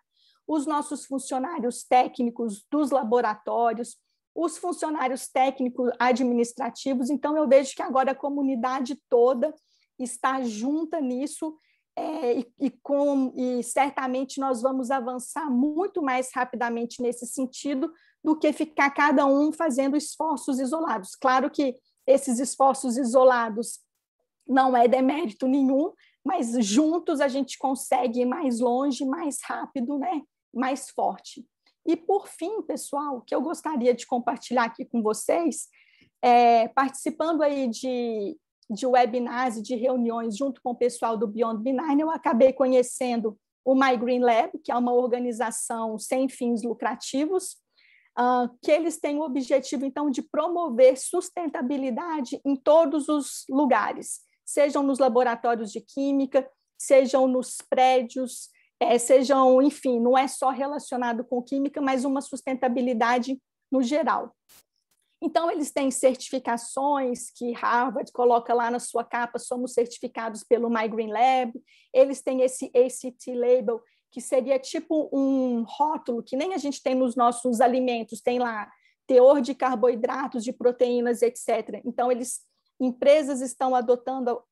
os nossos funcionários técnicos dos laboratórios, os funcionários técnicos administrativos. Então, eu vejo que agora a comunidade toda está junta nisso, e certamente nós vamos avançar muito mais rapidamente nesse sentido do que ficar cada um fazendo esforços isolados. Claro que esses esforços isolados não é demérito nenhum, mas juntos a gente consegue ir mais longe, mais rápido, né? Mais forte. E, por fim, pessoal, o que eu gostaria de compartilhar aqui com vocês, participando aí de webinars e de reuniões junto com o pessoal do Beyond B9, eu acabei conhecendo o My Green Lab, que é uma organização sem fins lucrativos, que eles têm o objetivo, então, de promover sustentabilidade em todos os lugares, sejam nos laboratórios de química, sejam nos prédios, sejam, enfim, não é só relacionado com química, mas uma sustentabilidade no geral. Então, eles têm certificações que Harvard coloca lá na sua capa, somos certificados pelo My Green Lab, eles têm esse ACT Label, que seria tipo um rótulo, que nem a gente tem nos nossos alimentos, tem lá teor de carboidratos, de proteínas, etc. Então, empresas estão adotando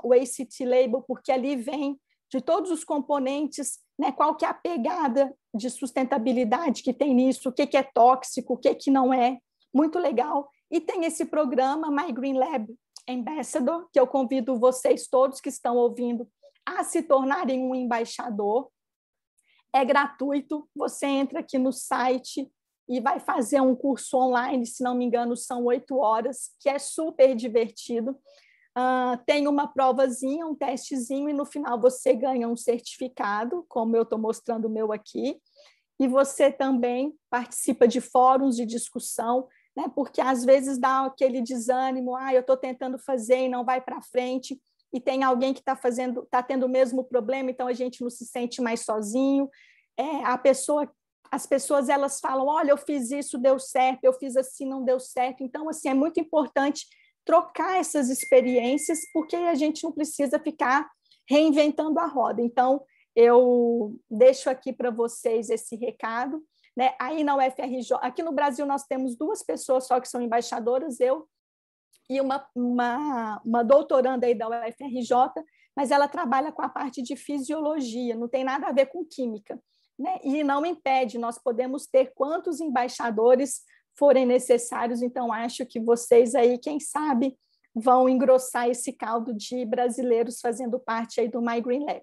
o ACT Label, porque ali vem de todos os componentes, né, qual que é a pegada de sustentabilidade que tem nisso, o que é tóxico, o que não é, muito legal. E tem esse programa My Green Lab Ambassador, que eu convido vocês todos que estão ouvindo a se tornarem um embaixador. É gratuito, você entra aqui no site e vai fazer um curso online, se não me engano, são 8 horas, que é super divertido. Tem uma provazinha, um testezinho, e no final você ganha um certificado, como eu estou mostrando o meu aqui, e você também participa de fóruns de discussão, né? Porque às vezes dá aquele desânimo, eu estou tentando fazer e não vai para frente, e tem alguém que está tendo o mesmo problema, então a gente não se sente mais sozinho. As pessoas elas falam, olha, eu fiz isso, deu certo, eu fiz assim, não deu certo. Então, assim, é muito importante trocar essas experiências, porque a gente não precisa ficar reinventando a roda. Então, eu deixo aqui para vocês esse recado, né? Aí na UFRJ, aqui no Brasil nós temos 2 pessoas só que são embaixadoras, eu e uma doutoranda aí da UFRJ, mas ela trabalha com a parte de fisiologia, não tem nada a ver com química, né? E não impede, nós podemos ter quantos embaixadores forem necessários, então acho que vocês aí, quem sabe, vão engrossar esse caldo de brasileiros fazendo parte aí do My Green Lab.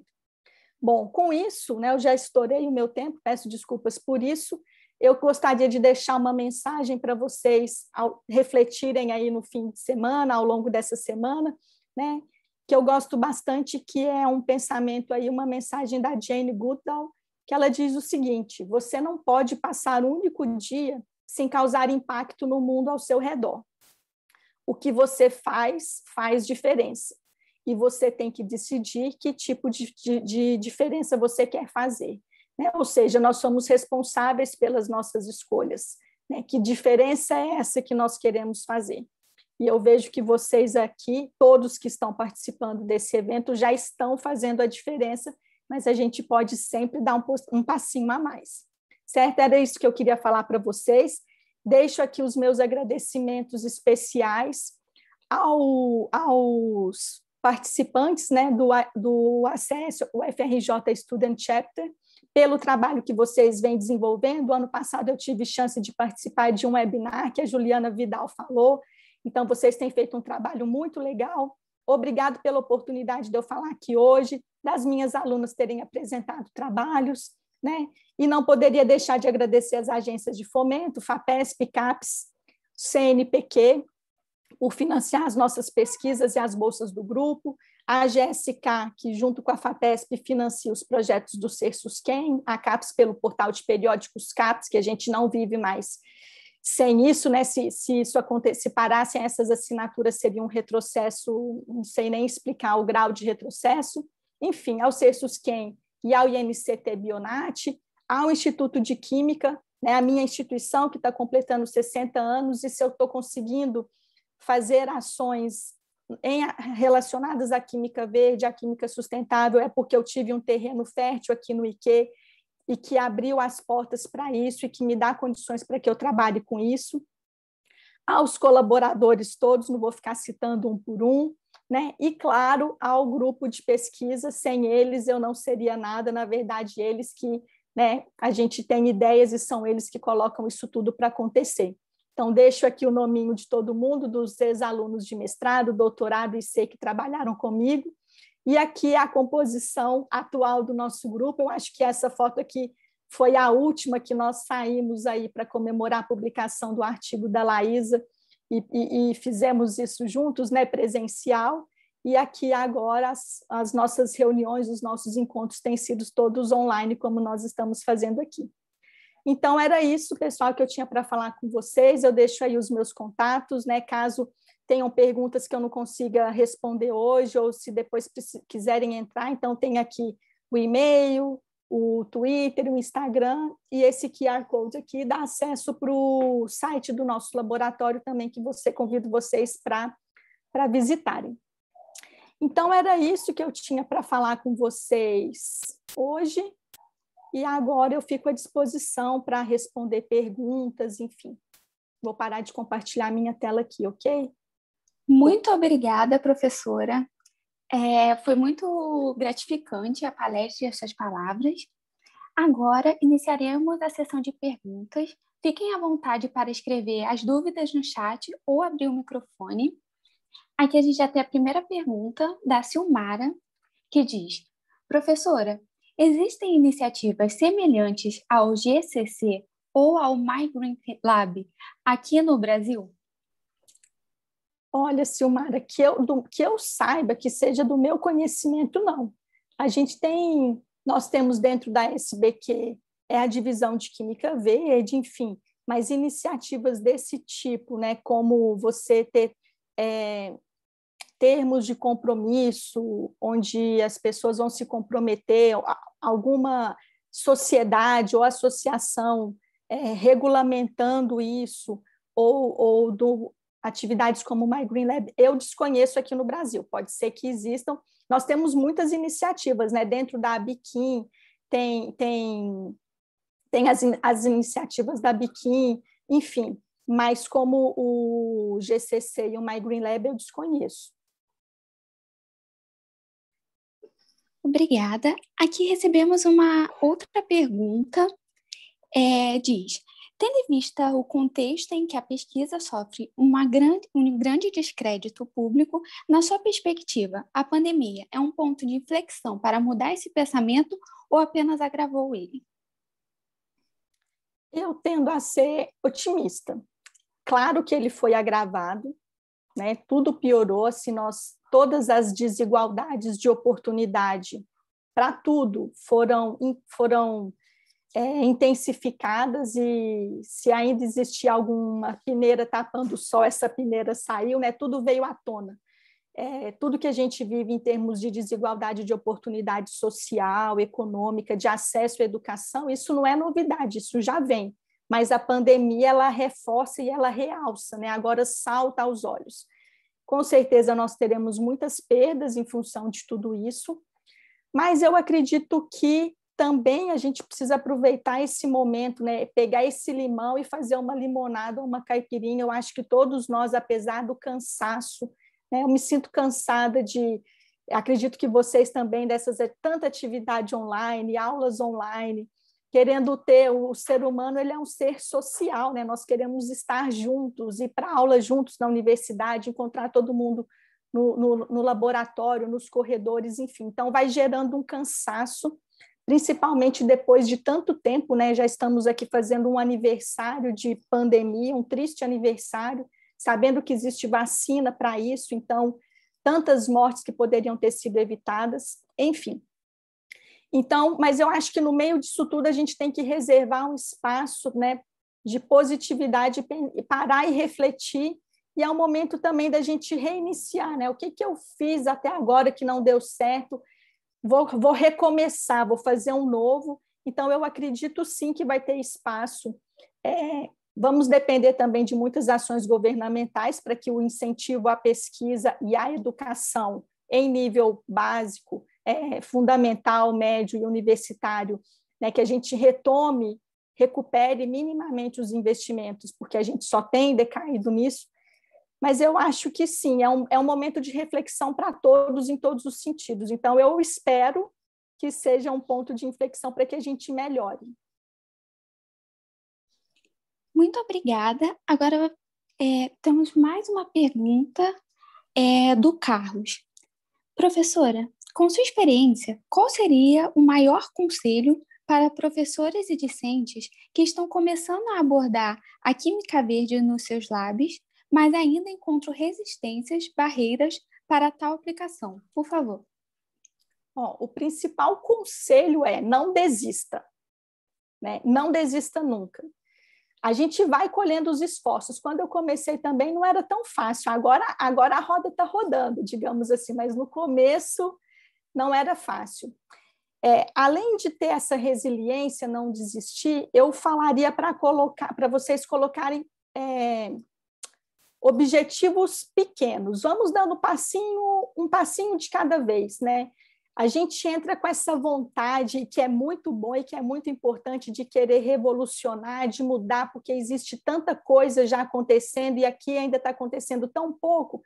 Bom, com isso, né, eu já estourei o meu tempo, peço desculpas por isso. Eu gostaria de deixar uma mensagem para vocês refletirem aí no fim de semana, ao longo dessa semana, né, que eu gosto bastante, que é um pensamento aí, uma mensagem da Jane Goodall, que ela diz o seguinte: você não pode passar um único dia sem causar impacto no mundo ao seu redor. O que você faz diferença. E você tem que decidir que tipo de diferença você quer fazer, né? Ou seja, nós somos responsáveis pelas nossas escolhas, né? Que diferença é essa que nós queremos fazer? E eu vejo que vocês aqui, todos que estão participando desse evento, já estão fazendo a diferença, mas a gente pode sempre dar um passinho a mais. Certo? Era isso que eu queria falar para vocês. Deixo aqui os meus agradecimentos especiais aos participantes, né, do acesso, o FRJ Student Chapter, pelo trabalho que vocês vêm desenvolvendo. Ano passado eu tive chance de participar de um webinar que a Juliana Vidal falou, então vocês têm feito um trabalho muito legal. Obrigado pela oportunidade de eu falar aqui hoje, das minhas alunas terem apresentado trabalhos, né? E não poderia deixar de agradecer as agências de fomento, FAPESP, CAPES, CNPq, por financiar as nossas pesquisas e as bolsas do grupo, a GSK, que junto com a FAPESP financia os projetos do Cersusquem, a CAPES pelo portal de periódicos CAPES, que a gente não vive mais sem isso, né? Se isso acontecesse, se parassem essas assinaturas, seria um retrocesso, não sei nem explicar o grau de retrocesso. Enfim, ao Cersusquem e ao INCT Bionat, ao Instituto de Química, né? A minha instituição, que está completando 60 anos, e se eu estou conseguindo fazer ações relacionadas à química verde, à química sustentável, é porque eu tive um terreno fértil aqui no IQ e que abriu as portas para isso e que me dá condições para que eu trabalhe com isso. Aos colaboradores todos, não vou ficar citando um por um, né? E, claro, ao grupo de pesquisa, sem eles eu não seria nada, na verdade, eles que, né, a gente tem ideias e são eles que colocam isso tudo para acontecer. Então, deixo aqui o nominho de todo mundo, dos ex-alunos de mestrado, doutorado e C que trabalharam comigo. E aqui a composição atual do nosso grupo. Eu acho que essa foto aqui foi a última que nós saímos aí para comemorar a publicação do artigo da Laísa e fizemos isso juntos, né, presencial. e aqui agora as nossas reuniões, os nossos encontros têm sido todos online, como nós estamos fazendo aqui. Então, era isso, pessoal, que eu tinha para falar com vocês. Eu deixo aí os meus contatos, né? Caso tenham perguntas que eu não consiga responder hoje, ou se depois quiserem entrar, então tem aqui o e-mail, o Twitter, o Instagram, e esse QR Code aqui dá acesso para o site do nosso laboratório também, que convido vocês para visitarem. Então, era isso que eu tinha para falar com vocês hoje, e agora eu fico à disposição para responder perguntas, enfim. Vou parar de compartilhar minha tela aqui, ok? Muito obrigada, professora. Foi muito gratificante a palestra e as suas palavras. Agora, iniciaremos a sessão de perguntas. Fiquem à vontade para escrever as dúvidas no chat ou abrir o microfone. Aqui a gente já tem a primeira pergunta da Silmara, que diz: professora, existem iniciativas semelhantes ao GCC ou ao MyGreen Lab aqui no Brasil? Olha, Silmara, que eu saiba, que seja do meu conhecimento, não. Nós temos dentro da SBQ a divisão de Química Verde, enfim, mas iniciativas desse tipo, né, como você ter termos de compromisso, onde as pessoas vão se comprometer, alguma sociedade ou associação regulamentando isso, ou atividades como o MyGreen Lab, eu desconheço aqui no Brasil, pode ser que existam. Nós temos muitas iniciativas, né? Dentro da Abiquim, tem as iniciativas da Abiquim, enfim, mas como o GCC e o MyGreen Lab eu desconheço. Obrigada. Aqui recebemos uma outra pergunta. Diz: tendo em vista o contexto em que a pesquisa sofre um grande descrédito público, na sua perspectiva, a pandemia é um ponto de inflexão para mudar esse pensamento ou apenas agravou ele? Eu tendo a ser otimista. Claro que ele foi agravado, né? Tudo piorou, todas as desigualdades de oportunidade para tudo foram intensificadas, e se ainda existia alguma peneira tapando o sol, essa peneira saiu, né? Tudo veio à tona. Tudo que a gente vive em termos de desigualdade de oportunidade social, econômica, de acesso à educação, isso não é novidade, isso já vem. Mas a pandemia, ela reforça e ela realça, né? Agora salta aos olhos. Com certeza nós teremos muitas perdas em função de tudo isso, mas eu acredito que também a gente precisa aproveitar esse momento, né? Pegar esse limão e fazer uma limonada, uma caipirinha. Eu acho que todos nós, apesar do cansaço, né? Eu me sinto cansada acredito que vocês também, tanta atividade online, aulas online, querendo ter, o ser humano, ele é um ser social, né? Nós queremos estar juntos, ir para aula juntos na universidade, encontrar todo mundo no laboratório, nos corredores, enfim. Então, vai gerando um cansaço, principalmente depois de tanto tempo, né? Já estamos aqui fazendo um aniversário de pandemia, um triste aniversário, sabendo que existe vacina para isso, então, tantas mortes que poderiam ter sido evitadas, enfim. Então, mas eu acho que no meio disso tudo a gente tem que reservar um espaço, né, de positividade, parar e refletir, e é o momento também da gente reiniciar, né? O que eu fiz até agora que não deu certo? Vou recomeçar, vou fazer um novo. Então, eu acredito sim que vai ter espaço. Vamos depender também de muitas ações governamentais para que o incentivo à pesquisa e à educação em nível básico, fundamental, médio e universitário, né, que a gente recupere minimamente os investimentos, porque a gente só tem decaído nisso. Mas eu acho que sim, é um momento de reflexão para todos, em todos os sentidos. Então, eu espero que seja um ponto de inflexão para que a gente melhore. Muito obrigada. Agora, temos mais uma pergunta do Carlos. Professora, com sua experiência, qual seria o maior conselho para professores e discentes que estão começando a abordar a química verde nos seus labs, mas ainda encontram resistências, barreiras para tal aplicação, por favor. O principal conselho é não desista, né? Não desista nunca. A gente vai colhendo os esforços. Quando eu comecei também não era tão fácil. Agora a roda está rodando, digamos assim, mas no começo não era fácil. Além de ter essa resiliência, não desistir, eu falaria para vocês colocarem objetivos pequenos. Vamos dando um passinho de cada vez, né? A gente entra com essa vontade que é muito bom e que é muito importante de querer revolucionar, de mudar, porque existe tanta coisa já acontecendo e aqui ainda está acontecendo tão pouco.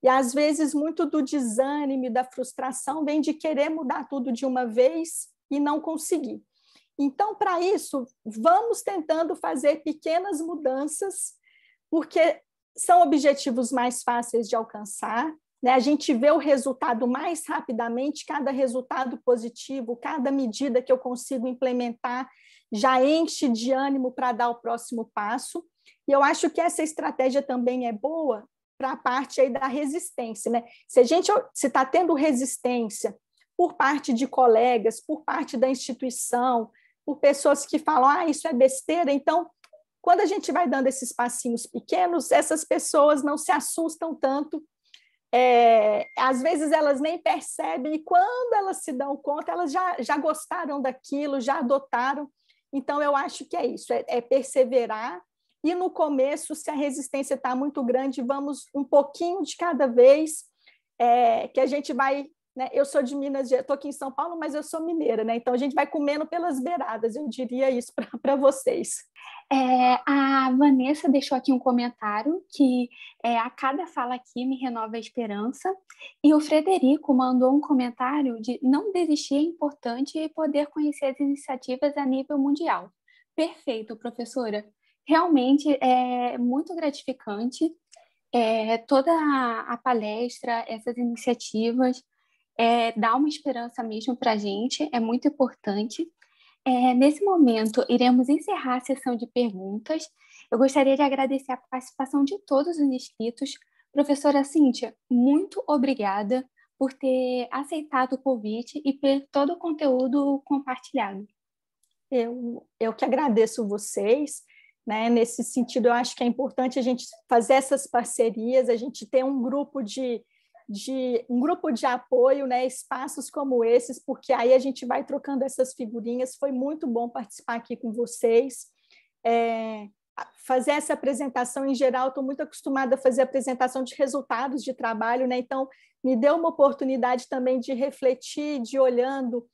E, às vezes, muito do desânimo, da frustração vem de querer mudar tudo de uma vez e não conseguir. Então, para isso, vamos tentando fazer pequenas mudanças, porque são objetivos mais fáceis de alcançar, né? A gente vê o resultado mais rapidamente, cada resultado positivo, cada medida que eu consigo implementar já enche de ânimo para dar o próximo passo. E eu acho que essa estratégia também é boa para a parte aí da resistência, né? Se está tendo resistência por parte de colegas, por parte da instituição, por pessoas que falam, isso é besteira, então, quando a gente vai dando esses passinhos pequenos, essas pessoas não se assustam tanto, às vezes elas nem percebem, e quando elas se dão conta, elas já gostaram daquilo, já adotaram. Então, eu acho que é isso, é perseverar, e no começo, se a resistência está muito grande, vamos um pouquinho de cada vez, que a gente vai, né? Eu sou de Minas, estou aqui em São Paulo, mas eu sou mineira, né? Então a gente vai comendo pelas beiradas, eu diria isso para vocês. A Vanessa deixou aqui um comentário que a cada fala aqui me renova a esperança, e o Frederico mandou um comentário de não desistir é importante poder conhecer as iniciativas a nível mundial. Perfeito, professora. Realmente é muito gratificante toda a palestra, essas iniciativas, dá uma esperança mesmo para a gente, é muito importante. Nesse momento, iremos encerrar a sessão de perguntas. Eu gostaria de agradecer a participação de todos os inscritos. Professora Cíntia, muito obrigada por ter aceitado o convite e por todo o conteúdo compartilhado. Eu que agradeço vocês, né? Nesse sentido, eu acho que é importante a gente fazer essas parcerias, a gente ter um grupo de apoio, né? Espaços como esses, porque aí a gente vai trocando essas figurinhas. Foi muito bom participar aqui com vocês. Fazer essa apresentação, em geral, estou muito acostumada a fazer apresentação de resultados de trabalho, né? Então, me deu uma oportunidade também de refletir, de olhando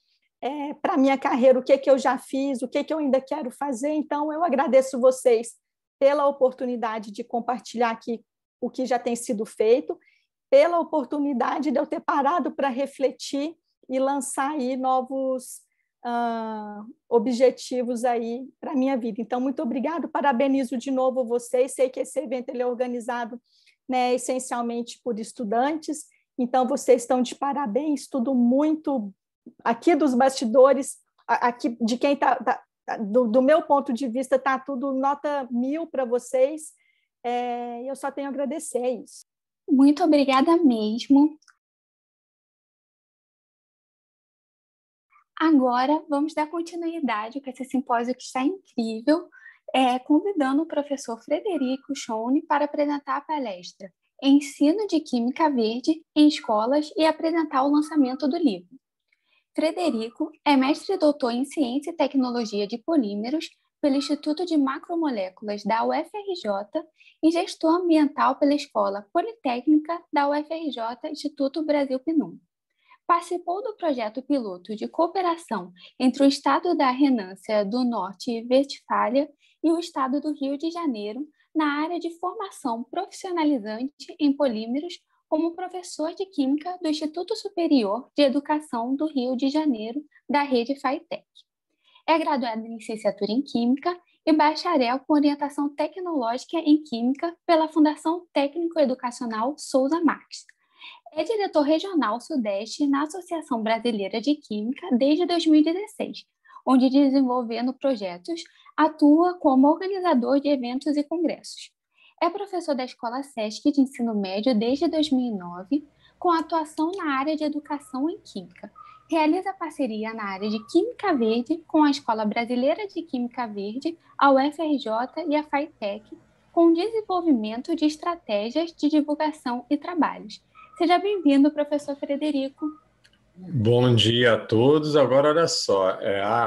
para a minha carreira, o que eu já fiz, o que eu ainda quero fazer. Então, eu agradeço vocês pela oportunidade de compartilhar aqui o que já tem sido feito, pela oportunidade de eu ter parado para refletir e lançar aí novos objetivos aí para a minha vida. Então, muito obrigado, parabenizo de novo vocês, sei que esse evento ele é organizado, né, essencialmente por estudantes, então vocês estão de parabéns, tudo muito aqui dos bastidores, aqui de quem do meu ponto de vista, está tudo nota 1000 para vocês, e eu só tenho a agradecer isso. Muito obrigada mesmo. Agora, vamos dar continuidade com esse simpósio que está incrível, convidando o professor Frederico Schoene para apresentar a palestra Ensino de Química Verde em Escolas e apresentar o lançamento do livro. Frederico é mestre e doutor em Ciência e Tecnologia de Polímeros pelo Instituto de Macromoléculas da UFRJ e gestor ambiental pela Escola Politécnica da UFRJ Instituto Brasil PNUM. Participou do projeto piloto de cooperação entre o Estado da Renância do Norte-Westfália e o Estado do Rio de Janeiro na área de formação profissionalizante em polímeros como professor de Química do Instituto Superior de Educação do Rio de Janeiro, da rede FAITEC. É graduado em Licenciatura em Química e bacharel com orientação tecnológica em Química pela Fundação Técnico-Educacional Souza Marques. É diretor regional Sudeste na Associação Brasileira de Química desde 2016, onde, desenvolvendo projetos, atua como organizador de eventos e congressos. É professor da Escola SESC de Ensino Médio desde 2009, com atuação na área de educação em Química. Realiza parceria na área de Química Verde com a Escola Brasileira de Química Verde, a UFRJ e a FATEC, com o desenvolvimento de estratégias de divulgação e trabalhos. Seja bem-vindo, professor Frederico. Bom dia a todos. Agora, olha só.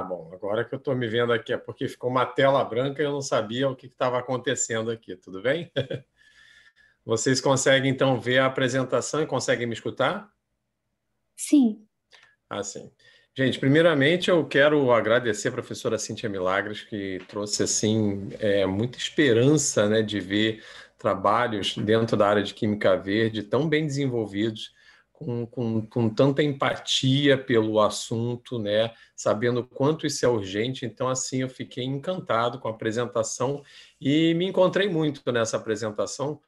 Bom, agora que eu estou me vendo aqui, é porque ficou uma tela branca e eu não sabia o que estava acontecendo aqui, tudo bem? Vocês conseguem, então, ver a apresentação e conseguem me escutar? Sim. Sim. Gente, primeiramente eu quero agradecer a professora Cíntia Milagres, que trouxe, assim, muita esperança, né, de ver trabalhos dentro da área de Química Verde tão bem desenvolvidos, com tanta empatia pelo assunto, né, sabendo o quanto isso é urgente. Então, assim, eu fiquei encantado com a apresentação e me encontrei muito nessa apresentação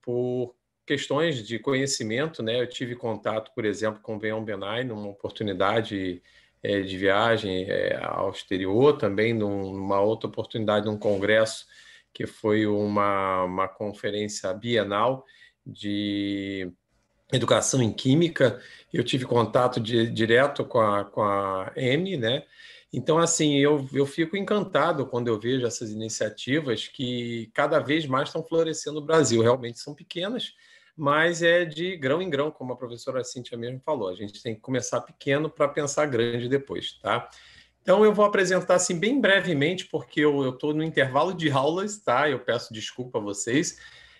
por questões de conhecimento, né? Eu tive contato, por exemplo, com o Benham Benai numa oportunidade de viagem ao exterior, também numa outra oportunidade, num congresso que foi uma conferência bienal de educação em química. Eu tive contato direto com a EME, né? Então, assim, eu fico encantado quando eu vejo essas iniciativas que cada vez mais estão florescendo no Brasil. Realmente são pequenas, mas é de grão em grão, como a professora Cíntia mesmo falou. A gente tem que começar pequeno para pensar grande depois, tá? Então, eu vou apresentar, assim, bem brevemente, porque eu estou no intervalo de aulas, tá? Eu peço desculpa a vocês.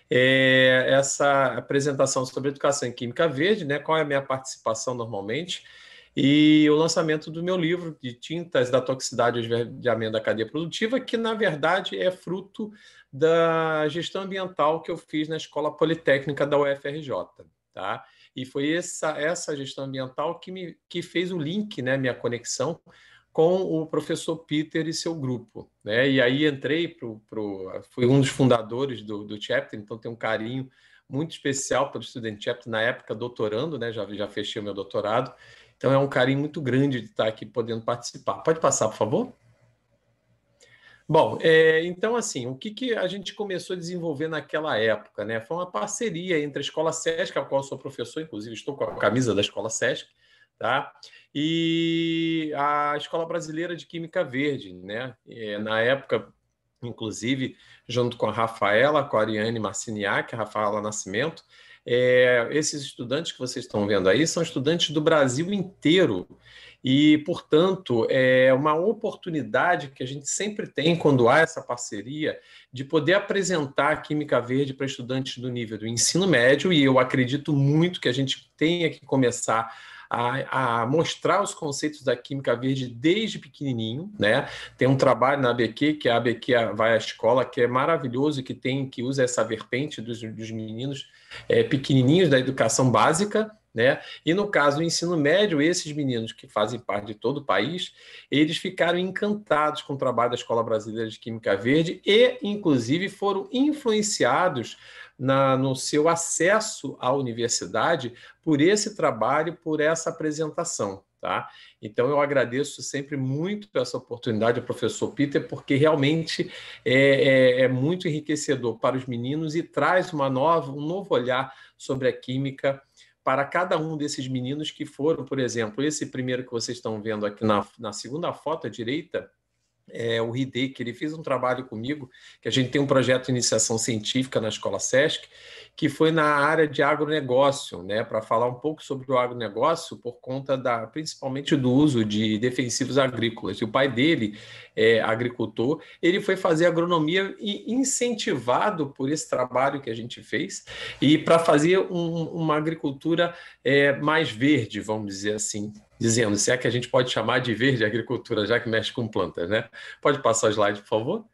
Essa apresentação sobre educação em Química Verde, né? Qual é a minha participação normalmente? E o lançamento do meu livro de tintas da toxicidade e esverdeamento da cadeia produtiva, que, na verdade, é fruto da gestão ambiental que eu fiz na Escola Politécnica da UFRJ, tá? E foi essa gestão ambiental que fez o link, né, minha conexão com o professor Peter e seu grupo, né? E aí entrei fui um dos fundadores do Chapter, então tenho um carinho muito especial pelo Student Chapter, na época doutorando, né? Já fechei o meu doutorado, então é um carinho muito grande de estar aqui podendo participar. Pode passar, por favor? Bom, então, assim, o que a gente começou a desenvolver naquela época, né? Foi uma parceria entre a Escola SESC, a qual eu sou professor, inclusive estou com a camisa da Escola SESC, tá? E a Escola Brasileira de Química Verde, né? Na época, inclusive, junto com a Rafaela, com a Ariane Marciniak, a Rafaela Nascimento, esses estudantes que vocês estão vendo aí são estudantes do Brasil inteiro e, portanto, é uma oportunidade que a gente sempre tem quando há essa parceria de poder apresentar a Química Verde para estudantes do nível do ensino médio, e eu acredito muito que a gente tenha que começar a mostrar os conceitos da Química Verde desde pequenininho, né? Tem um trabalho na ABQ, que a ABQ vai à escola, que é maravilhoso, que usa essa vertente dos meninos pequenininhos da educação básica, né? E no caso do ensino médio, esses meninos que fazem parte de todo o país, eles ficaram encantados com o trabalho da Escola Brasileira de Química Verde e, inclusive, foram influenciados no seu acesso à universidade por esse trabalho, por essa apresentação, tá? Então, eu agradeço sempre muito essa oportunidade ao professor Peter, porque realmente é muito enriquecedor para os meninos e traz um novo olhar sobre a química para cada um desses meninos que foram, por exemplo, esse primeiro que vocês estão vendo aqui na segunda foto à direita, o Ridê, que ele fez um trabalho comigo, que a gente tem um projeto de iniciação científica na Escola SESC, que foi na área de agronegócio, né, para falar um pouco sobre o agronegócio por conta principalmente do uso de defensivos agrícolas. E o pai dele é agricultor, ele foi fazer agronomia e incentivado por esse trabalho que a gente fez e para fazer uma agricultura mais verde, vamos dizer assim, dizendo, se é que a gente pode chamar de verde agricultura, já que mexe com plantas, né? Pode passar o slide, por favor?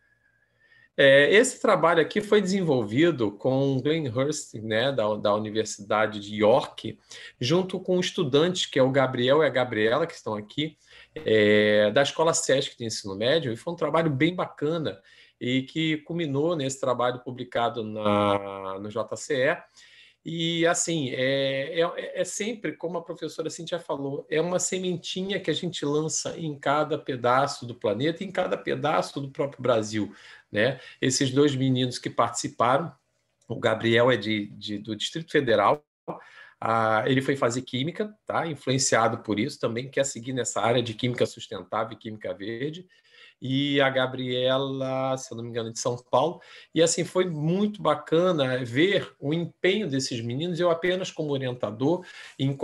Esse trabalho aqui foi desenvolvido com o Glenn Hurst, né, da Universidade de York, junto com estudantes, que é o Gabriel e a Gabriela, que estão aqui, da Escola SESC de Ensino Médio, e foi um trabalho bem bacana, e que culminou nesse trabalho publicado no JCE. E, assim, sempre, como a professora Cíntia falou, é uma sementinha que a gente lança em cada pedaço do planeta, em cada pedaço do próprio Brasil, né? Esses dois meninos que participaram, o Gabriel é do Distrito Federal, Ele foi fazer química, tá? Influenciado por isso, também quer seguir nessa área de química sustentável e química verde. E a Gabriela, se eu não me engano, de São Paulo. E assim, foi muito bacana ver o empenho desses meninos, eu apenas como orientador, em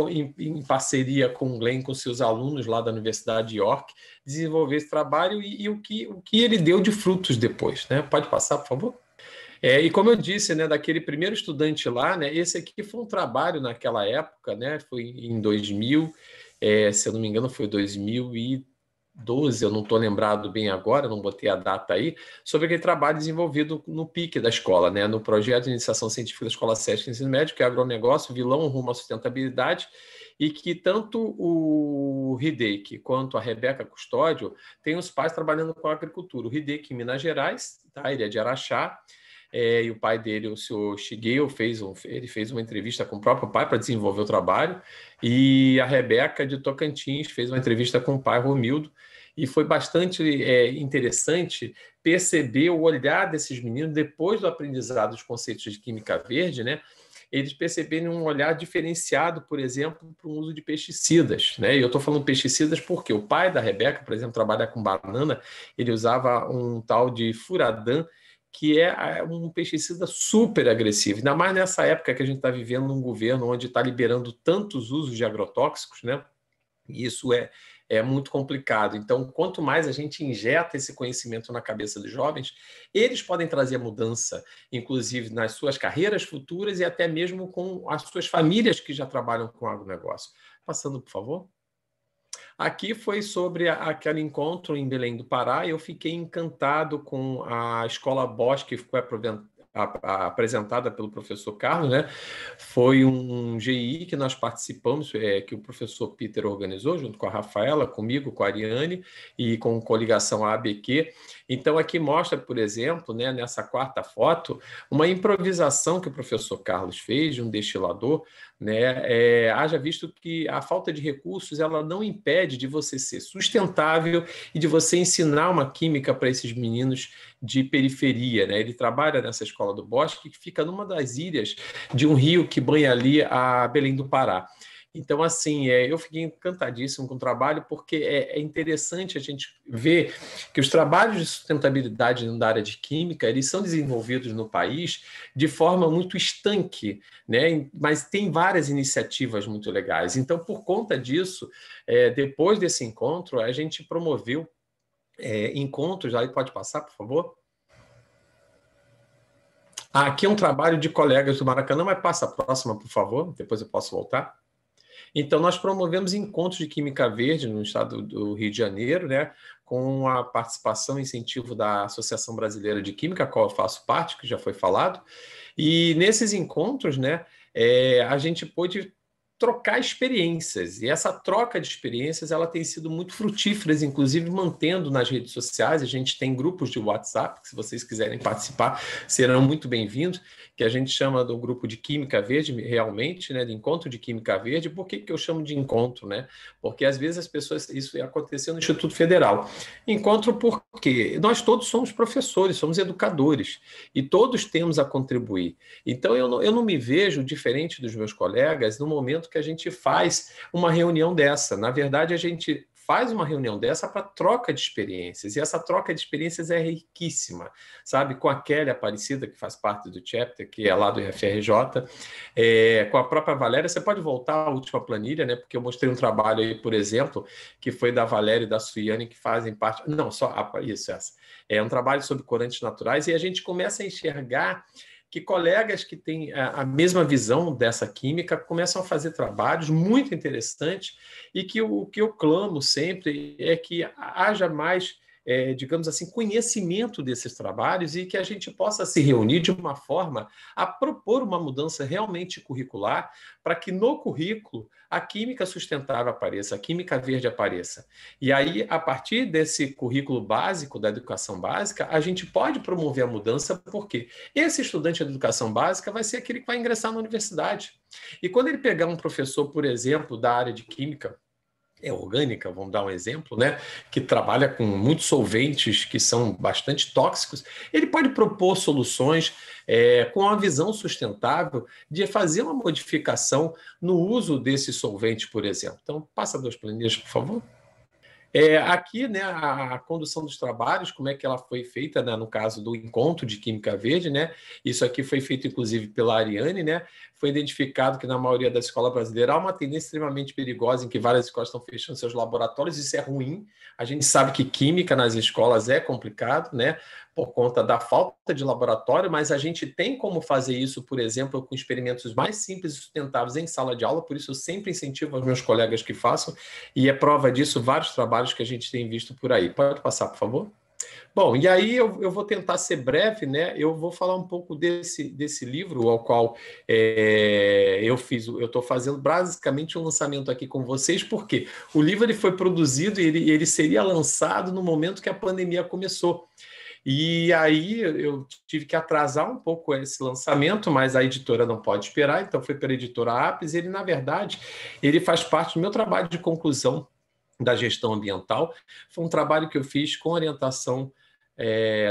parceria com o Glenn, com seus alunos lá da Universidade de York, desenvolver esse trabalho e o que ele deu de frutos depois, né? Pode passar, por favor? E como eu disse, né, daquele primeiro estudante lá, né, esse aqui foi um trabalho naquela época, né, foi em 2000, se eu não me engano foi 2012, eu não estou lembrado bem agora, não botei a data aí, sobre aquele trabalho desenvolvido no PIC da escola, né, no Projeto de Iniciação Científica da Escola SESC de Ensino Médio, que é agronegócio, vilão rumo à sustentabilidade, e que tanto o Hideki quanto a Rebeca Custódio têm os pais trabalhando com a agricultura. O Hideki em Minas Gerais, tá, ele é de Araxá, e o pai dele, o senhor Shigeo, ele fez uma entrevista com o próprio pai para desenvolver o trabalho, e a Rebeca de Tocantins fez uma entrevista com o pai Romildo, e foi bastante interessante perceber o olhar desses meninos depois do aprendizado dos conceitos de química verde, né? Eles perceberem um olhar diferenciado, por exemplo, para o uso de pesticidas, né? E eu estou falando pesticidas porque o pai da Rebeca, por exemplo, trabalha com banana, ele usava um tal de Furadan, que é um pesticida super agressivo, ainda mais nessa época que a gente está vivendo num governo onde está liberando tantos usos de agrotóxicos, né? E isso é muito complicado. Então, quanto mais a gente injeta esse conhecimento na cabeça dos jovens, eles podem trazer mudança, inclusive nas suas carreiras futuras e até mesmo com as suas famílias que já trabalham com agronegócio. Passando, por favor. Aqui foi sobre aquele encontro em Belém do Pará. Eu fiquei encantado com a Escola Bosch, que foi apresentada pelo professor Carlos, né? Foi um GI que nós participamos, que o professor Peter organizou, junto com a Rafaela, comigo, com a Ariane e com coligação ABQ. Então, aqui mostra, por exemplo, né, nessa quarta foto, uma improvisação que o professor Carlos fez de um destilador, né? Haja visto que a falta de recursos ela não impede de você ser sustentável e de você ensinar uma química para esses meninos de periferia, né? Ele trabalha nessa escola do Bosque, que fica numa das ilhas de um rio que banha ali a Belém do Pará. Então, assim, eu fiquei encantadíssimo com o trabalho, porque é interessante a gente ver que os trabalhos de sustentabilidade na área de química, eles são desenvolvidos no país de forma muito estanque, né? Mas tem várias iniciativas muito legais. Então, por conta disso, depois desse encontro, a gente promoveu encontros, aí pode passar, por favor? Aqui é um trabalho de colegas do Maracanã, mas passa a próxima, por favor, depois eu posso voltar. Então, nós promovemos encontros de química verde no estado do Rio de Janeiro, né, com a participação e incentivo da Associação Brasileira de Química, a qual eu faço parte, que já foi falado. E nesses encontros, né, a gente pôde trocar experiências, e essa troca de experiências ela tem sido muito frutífera, inclusive mantendo nas redes sociais. A gente tem grupos de WhatsApp, que se vocês quiserem participar, serão muito bem-vindos, que a gente chama do grupo de Química Verde, realmente, né, de encontro de Química Verde. Por que eu chamo de encontro, né? Porque às vezes as pessoas, isso aconteceu no Instituto Federal. Encontro porque nós todos somos professores, somos educadores, e todos temos a contribuir. Então eu não me vejo diferente dos meus colegas no momento que a gente faz uma reunião dessa. Na verdade, a gente faz uma reunião dessa para troca de experiências, e essa troca de experiências é riquíssima, sabe? Com a Kelly Aparecida, que faz parte do chapter, que é lá do FRJ, com a própria Valéria. Você pode voltar à última planilha, né? Porque eu mostrei um trabalho aí, por exemplo, que foi da Valéria e da Suiane, que fazem parte... Não, só isso, essa. É um trabalho sobre corantes naturais, e a gente começa a enxergar que colegas que têm a mesma visão dessa química começam a fazer trabalhos muito interessantes, e que o que eu clamo sempre é que haja mais, digamos assim, conhecimento desses trabalhos, e que a gente possa se reunir de uma forma a propor uma mudança realmente curricular, para que no currículo a química sustentável apareça, a química verde apareça. E aí, a partir desse currículo básico, da educação básica, a gente pode promover a mudança, porque esse estudante de educação básica vai ser aquele que vai ingressar na universidade. E quando ele pegar um professor, por exemplo, da área de química, orgânica, vamos dar um exemplo, né, que trabalha com muitos solventes que são bastante tóxicos, ele pode propor soluções com uma visão sustentável de fazer uma modificação no uso desse solvente, por exemplo. Então, passa 2 planilhas, por favor. Aqui, né, a condução dos trabalhos, como é que ela foi feita, né, no caso do encontro de Química Verde, né? Isso aqui foi feito, inclusive, pela Ariane, né? Foi identificado que, na maioria das escolas brasileiras, há uma tendência extremamente perigosa em que várias escolas estão fechando seus laboratórios. Isso é ruim. A gente sabe que química nas escolas é complicado, né? Por conta da falta de laboratório, mas a gente tem como fazer isso, por exemplo, com experimentos mais simples e sustentáveis em sala de aula, por isso eu sempre incentivo os meus colegas que façam, e é prova disso vários trabalhos que a gente tem visto por aí. Pode passar, por favor? Bom, e aí eu vou tentar ser breve, né? Eu vou falar um pouco desse livro ao qual eu estou fazendo basicamente um lançamento aqui com vocês, porque o livro ele foi produzido e ele seria lançado no momento que a pandemia começou. E aí eu tive que atrasar um pouco esse lançamento, mas a editora não pode esperar, então foi pela editora Apis. Ele, na verdade, ele faz parte do meu trabalho de conclusão da gestão ambiental. Foi um trabalho que eu fiz com orientação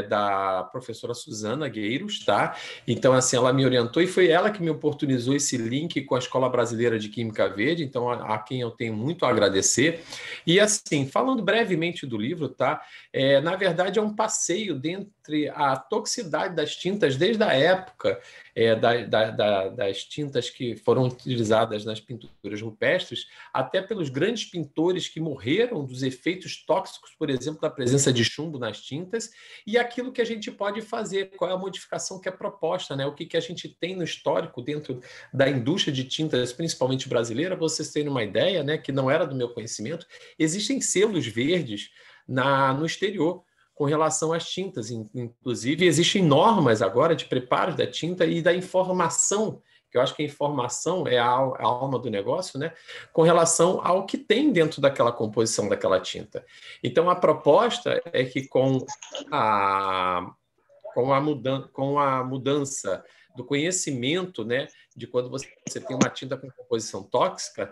da professora Suzana Gueiros, tá? Então, assim, ela me orientou e foi ela que me oportunizou esse link com a Escola Brasileira de Química Verde, então a quem eu tenho muito a agradecer. E, assim, falando brevemente do livro, tá? Na verdade, é um passeio dentre a toxicidade das tintas desde a época das tintas que foram utilizadas nas pinturas rupestres, até pelos grandes pintores que morreram dos efeitos tóxicos, por exemplo, da presença de chumbo nas tintas, e aquilo que a gente pode fazer, qual é a modificação que é proposta, né? O que a gente tem no histórico dentro da indústria de tintas, principalmente brasileira. Para vocês terem uma ideia, né, que não era do meu conhecimento, existem selos verdes no exterior com relação às tintas. Inclusive, existem normas agora de preparo da tinta e da informação, que eu acho que a informação é a alma do negócio, né? Com relação ao que tem dentro daquela composição daquela tinta. Então, a proposta é que com a mudança do conhecimento, né, de quando você tem uma tinta com composição tóxica,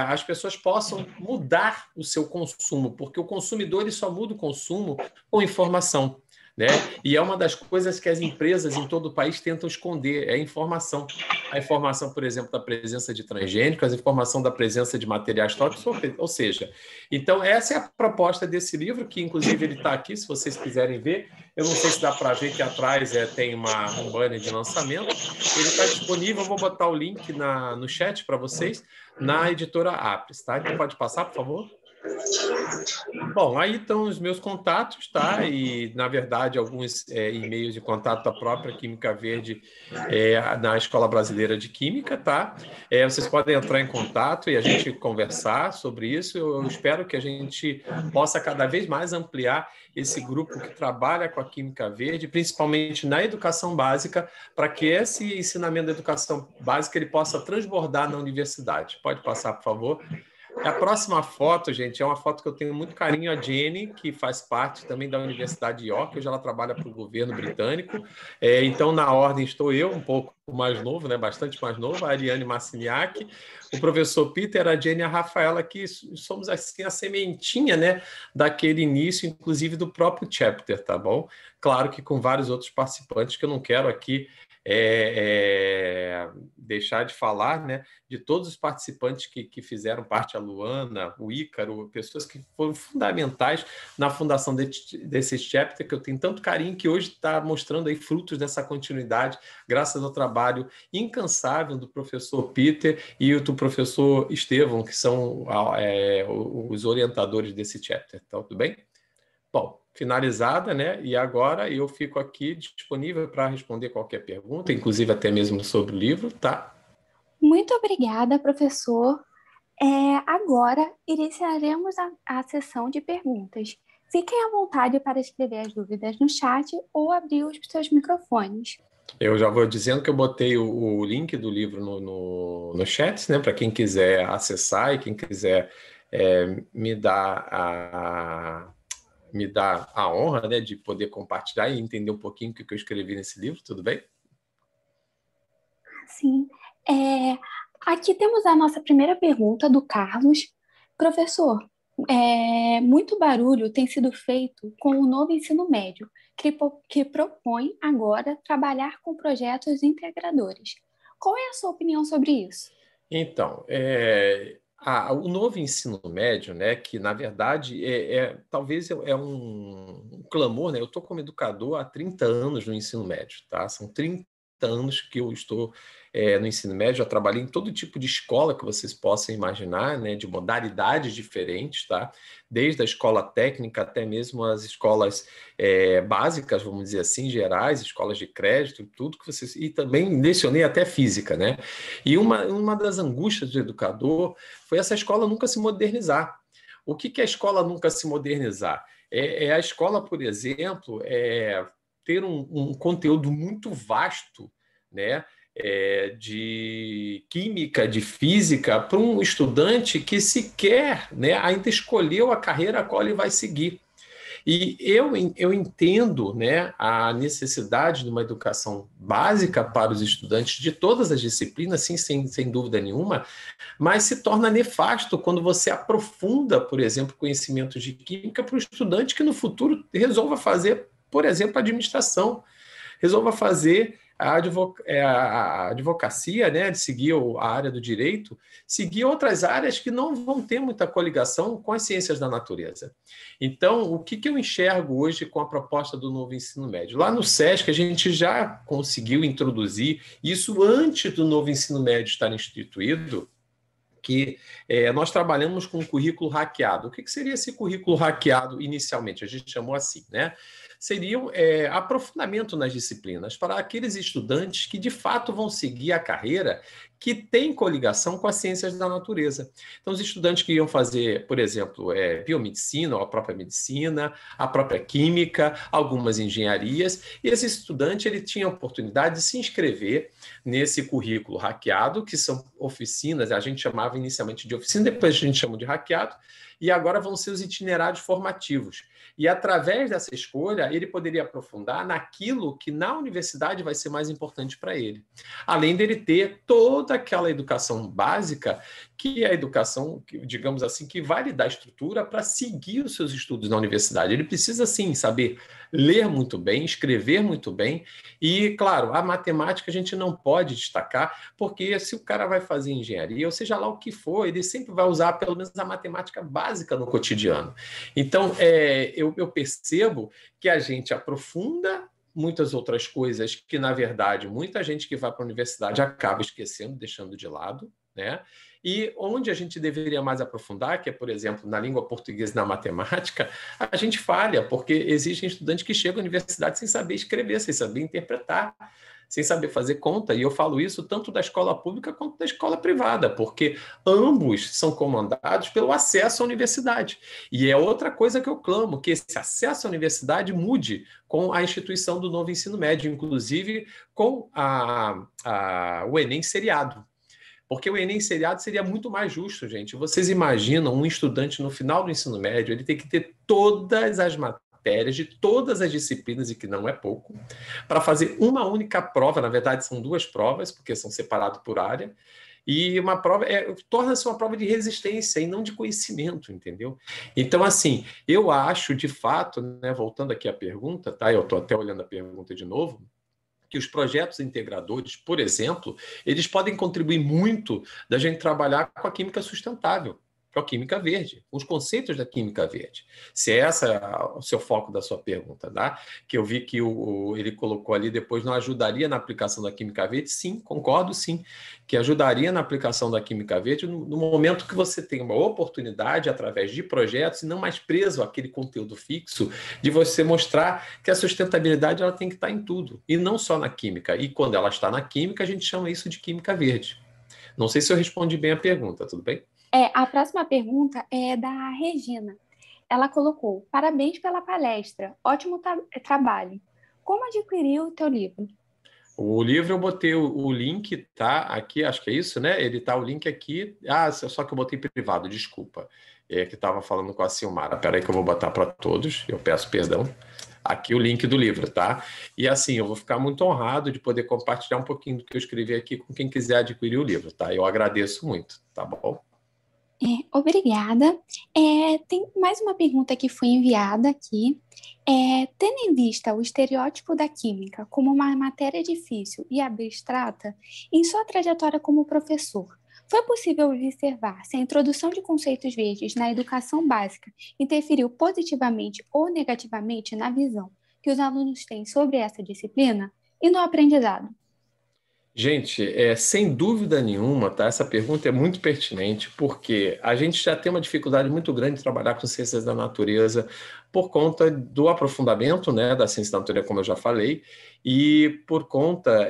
as pessoas possam mudar o seu consumo, porque o consumidor ele só muda o consumo com informação, né? E é uma das coisas que as empresas em todo o país tentam esconder, é a informação. A informação, por exemplo, da presença de transgênicos, a informação da presença de materiais tóxicos, ou seja, então essa é a proposta desse livro, que inclusive ele está aqui, se vocês quiserem ver. Eu não sei se dá para ver que atrás tem um banner de lançamento. Ele está disponível, eu vou botar o link no chat para vocês, na editora Apis, tá? Então pode passar, por favor? Bom, aí estão os meus contatos, tá? E, na verdade, alguns e-mails de contato da própria Química Verde na Escola Brasileira de Química, tá? Vocês podem entrar em contato e a gente conversar sobre isso. Eu espero que a gente possa cada vez mais ampliar esse grupo que trabalha com a Química Verde, principalmente na educação básica, para que esse ensinamento da educação básica ele possa transbordar na universidade. Pode passar, por favor? A próxima foto, gente, é uma foto que eu tenho muito carinho, a Jenny, que faz parte também da Universidade de York. Hoje ela trabalha para o governo britânico. Então, na ordem, estou eu, um pouco mais novo, né? Bastante mais novo, a Ariane Marciniak, o professor Peter, a Jenny e a Rafaela, que somos assim a sementinha, né, daquele início, inclusive do próprio chapter, tá bom? Claro que com vários outros participantes que eu não quero aqui deixar de falar, né, de todos os participantes que fizeram parte, a Luana, o Ícaro, pessoas que foram fundamentais na fundação desse chapter, que eu tenho tanto carinho, que hoje está mostrando aí frutos dessa continuidade, graças ao trabalho incansável do professor Peter e do professor Estevão, que são os orientadores desse chapter. Então, tudo bem? Bom, finalizada, né? E agora eu fico aqui disponível para responder qualquer pergunta, inclusive até mesmo sobre o livro, tá? Muito obrigada, professor. Agora iniciaremos a sessão de perguntas. Fiquem à vontade para escrever as dúvidas no chat ou abrir os seus microfones. Eu já vou dizendo que eu botei o link do livro no chat, né? Para quem quiser acessar e quem quiser me dar a honra, né, de poder compartilhar e entender um pouquinho o que eu escrevi nesse livro, tudo bem? Sim. Aqui temos a nossa primeira pergunta do Carlos. Professor, muito barulho tem sido feito com o novo ensino médio, que propõe agora trabalhar com projetos integradores. Qual é a sua opinião sobre isso? Então, o novo ensino médio, né, que na verdade talvez é um clamor, né? Eu estou como educador há 30 anos no ensino médio, tá? São 30 anos que eu estou no ensino médio, já trabalhei em todo tipo de escola que vocês possam imaginar, né, de modalidades diferentes, tá? Desde a escola técnica até mesmo as escolas básicas, vamos dizer assim, gerais, escolas de crédito, tudo que vocês... E também lecionei até física, né? E uma das angústias do educador foi essa escola nunca se modernizar. O que é a escola nunca se modernizar? É a escola, por exemplo, ter um conteúdo muito vasto, né, de química, de física, para um estudante que sequer, né, ainda escolheu a carreira a qual ele vai seguir. E eu entendo, né, a necessidade de uma educação básica para os estudantes de todas as disciplinas, sim, sem dúvida nenhuma, mas se torna nefasto quando você aprofunda, por exemplo, conhecimentos de química para o estudante que no futuro resolva fazer, por exemplo, administração, resolva fazer a advocacia, né, de seguir a área do direito, seguir outras áreas que não vão ter muita coligação com as ciências da natureza. Então, o que eu enxergo hoje com a proposta do novo ensino médio? Lá no SESC, a gente já conseguiu introduzir isso antes do novo ensino médio estar instituído, que nós trabalhamos com um currículo hackeado. O que seria esse currículo hackeado inicialmente? A gente chamou assim, né? Seria aprofundamento nas disciplinas para aqueles estudantes que, de fato, vão seguir a carreira que tem coligação com as ciências da natureza. Então, os estudantes que iam fazer, por exemplo, biomedicina, ou a própria medicina, a própria química, algumas engenharias, e esse estudante ele tinha a oportunidade de se inscrever nesse currículo hackeado, que são oficinas, a gente chamava inicialmente de oficina, depois a gente chamou de hackeado, e agora vão ser os itinerários formativos. E através dessa escolha, ele poderia aprofundar naquilo que na universidade vai ser mais importante para ele. Além dele ter toda aquela educação básica, que é a educação, digamos assim, que vai lhe dar estrutura para seguir os seus estudos na universidade. Ele precisa, sim, saber ler muito bem, escrever muito bem, e, claro, a matemática a gente não pode destacar, porque se o cara vai fazer engenharia, ou seja lá o que for, ele sempre vai usar pelo menos a matemática básica no cotidiano. Então, eu percebo que a gente aprofunda muitas outras coisas que, na verdade, muita gente que vai para a universidade acaba esquecendo, deixando de lado, né? E onde a gente deveria mais aprofundar, que é, por exemplo, na língua portuguesa e na matemática, a gente falha, porque existem estudantes que chegam à universidade sem saber escrever, sem saber interpretar, sem saber fazer conta. E eu falo isso tanto da escola pública quanto da escola privada, porque ambos são comandados pelo acesso à universidade. E é outra coisa que eu clamo, que esse acesso à universidade mude com a instituição do novo ensino médio, inclusive com o Enem seriado. Porque o Enem seriado seria muito mais justo, gente. Vocês imaginam um estudante no final do ensino médio, ele tem que ter todas as matérias de todas as disciplinas, e que não é pouco, para fazer uma única prova. Na verdade, são duas provas, porque são separados por área, e uma prova torna-se uma prova de resistência e não de conhecimento, entendeu? Então, assim, eu acho, de fato, né, voltando aqui à pergunta, tá? Eu estou até olhando a pergunta de novo, que os projetos integradores, por exemplo, eles podem contribuir muito da gente trabalhar com a química sustentável, com a química verde, os conceitos da química verde. Se é esse o seu foco da sua pergunta, tá? Que eu vi que ele colocou ali, depois não ajudaria na aplicação da química verde? Sim, concordo, sim, que ajudaria na aplicação da química verde no momento que você tem uma oportunidade, através de projetos, e não mais preso àquele conteúdo fixo, de você mostrar que a sustentabilidade ela tem que estar em tudo, e não só na química. E quando ela está na química, a gente chama isso de química verde. Não sei se eu respondi bem a pergunta, tudo bem? A próxima pergunta é da Regina. Ela colocou: parabéns pela palestra, ótimo trabalho. Como adquirir o teu livro? O livro eu botei o link, tá aqui, acho que é isso, né? Ele tá o link aqui. Só que eu botei privado, desculpa. Que estava falando com a Silmara. Peraí que eu vou botar para todos, eu peço perdão. Aqui o link do livro, tá? E assim, eu vou ficar muito honrado de poder compartilhar um pouquinho do que eu escrevi aqui com quem quiser adquirir o livro, tá? Eu agradeço muito, tá bom? Obrigada. Tem mais uma pergunta que foi enviada aqui. Tendo em vista o estereótipo da química como uma matéria difícil e abstrata, em sua trajetória como professor, foi possível observar se a introdução de conceitos verdes na educação básica interferiu positivamente ou negativamente na visão que os alunos têm sobre essa disciplina e no aprendizado? Gente, sem dúvida nenhuma, tá? Essa pergunta é muito pertinente, porque a gente já tem uma dificuldade muito grande de trabalhar com ciências da natureza por conta do aprofundamento, né, da ciência da natureza, como eu já falei, e por conta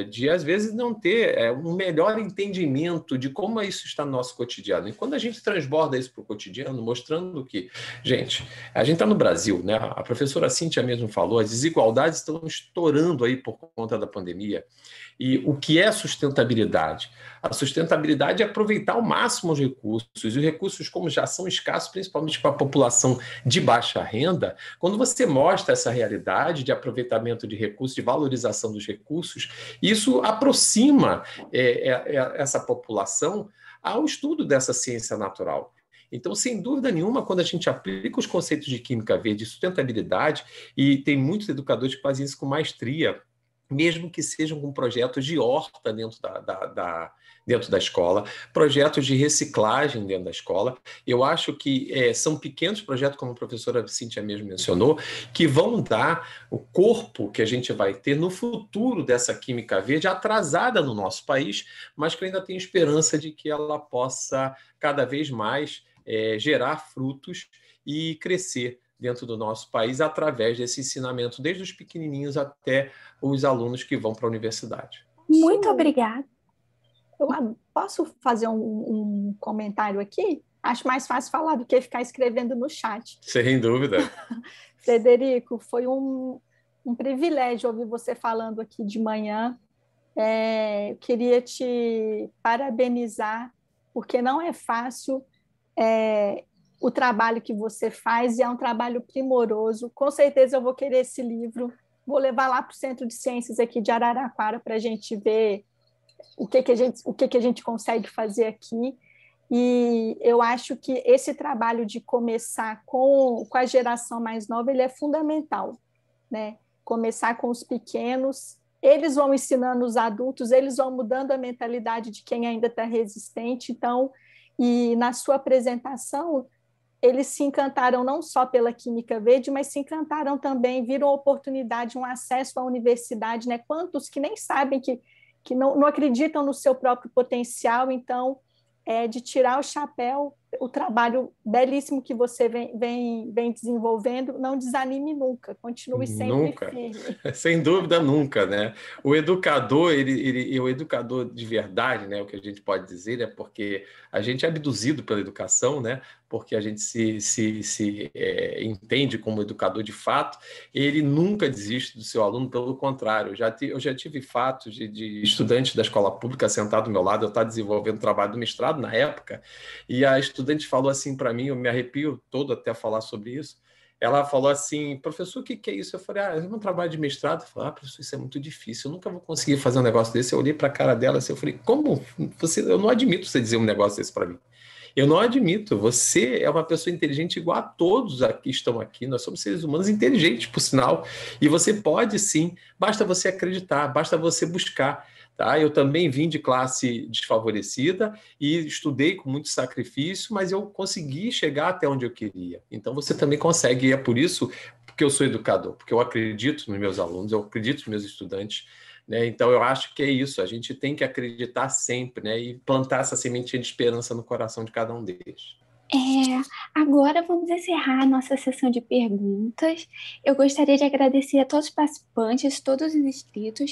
de, às vezes, não ter um melhor entendimento de como isso está no nosso cotidiano. E quando a gente transborda isso para o cotidiano, mostrando que, gente, a gente está no Brasil, né? A professora Cíntia mesmo falou, as desigualdades estão estourando aí por conta da pandemia. E o que é sustentabilidade? A sustentabilidade é aproveitar ao máximo os recursos. E os recursos, como já são escassos, principalmente para a população de baixa renda, quando você mostra essa realidade de aproveitamento de recursos, de valorização dos recursos, isso aproxima essa população ao estudo dessa ciência natural. Então, sem dúvida nenhuma, quando a gente aplica os conceitos de química verde e sustentabilidade, e tem muitos educadores que fazem isso com maestria, mesmo que sejam com projetos de horta dentro da escola, projetos de reciclagem dentro da escola. Eu acho que são pequenos projetos, como a professora Cíntia mesmo mencionou, que vão dar o corpo que a gente vai ter no futuro dessa química verde atrasada no nosso país, mas que ainda tem esperança de que ela possa cada vez mais gerar frutos e crescer dentro do nosso país através desse ensinamento, desde os pequenininhos até os alunos que vão para a universidade. Muito obrigada. Eu posso fazer um comentário aqui? Acho mais fácil falar do que ficar escrevendo no chat. Sem dúvida. Frederico, foi um privilégio ouvir você falando aqui de manhã. Eu queria te parabenizar, porque não é fácil o trabalho que você faz, e é um trabalho primoroso. Com certeza eu vou querer esse livro, vou levar lá para o Centro de Ciências aqui de Araraquara para a gente ver o que a gente consegue fazer aqui. E eu acho que esse trabalho de começar com a geração mais nova, ele é fundamental, né? Começar com os pequenos, eles vão ensinando os adultos, eles vão mudando a mentalidade de quem ainda está resistente. Então, e na sua apresentação, eles se encantaram não só pela química verde, mas se encantaram também, viram a oportunidade, um acesso à universidade, né? Quantos que nem sabem, que não acreditam no seu próprio potencial. Então, de tirar o chapéu, o trabalho belíssimo que você vem desenvolvendo, não desanime nunca, continue sempre firme. Sem dúvida nunca, né? O educador, o educador de verdade, né? O que a gente pode dizer é porque a gente é abduzido pela educação, né? Porque a gente se entende como educador de fato, ele nunca desiste do seu aluno, pelo contrário. Eu já tive fatos de estudantes da escola pública sentado do meu lado, eu estava desenvolvendo trabalho do mestrado na época, e a estudante falou assim para mim, eu me arrepio todo até falar sobre isso. Ela falou assim: professor, o que é isso? Eu falei: é um trabalho de mestrado. Eu falei: professor, isso é muito difícil, eu nunca vou conseguir fazer um negócio desse. Eu olhei para a cara dela assim, eu falei: como? Eu não admito você dizer um negócio desse para mim. Eu não admito. Você é uma pessoa inteligente igual a todos que estão aqui. Nós somos seres humanos inteligentes, por sinal. E você pode sim, basta você acreditar, basta você buscar. Tá? Eu também vim de classe desfavorecida e estudei com muito sacrifício, mas eu consegui chegar até onde eu queria. Então você também consegue, e é por isso que eu sou educador, porque eu acredito nos meus alunos, eu acredito nos meus estudantes, né? Então eu acho que é isso, a gente tem que acreditar sempre, né? E plantar essa sementinha de esperança no coração de cada um deles. Agora vamos encerrar a nossa sessão de perguntas. Eu gostaria de agradecer a todos os participantes, todos os inscritos.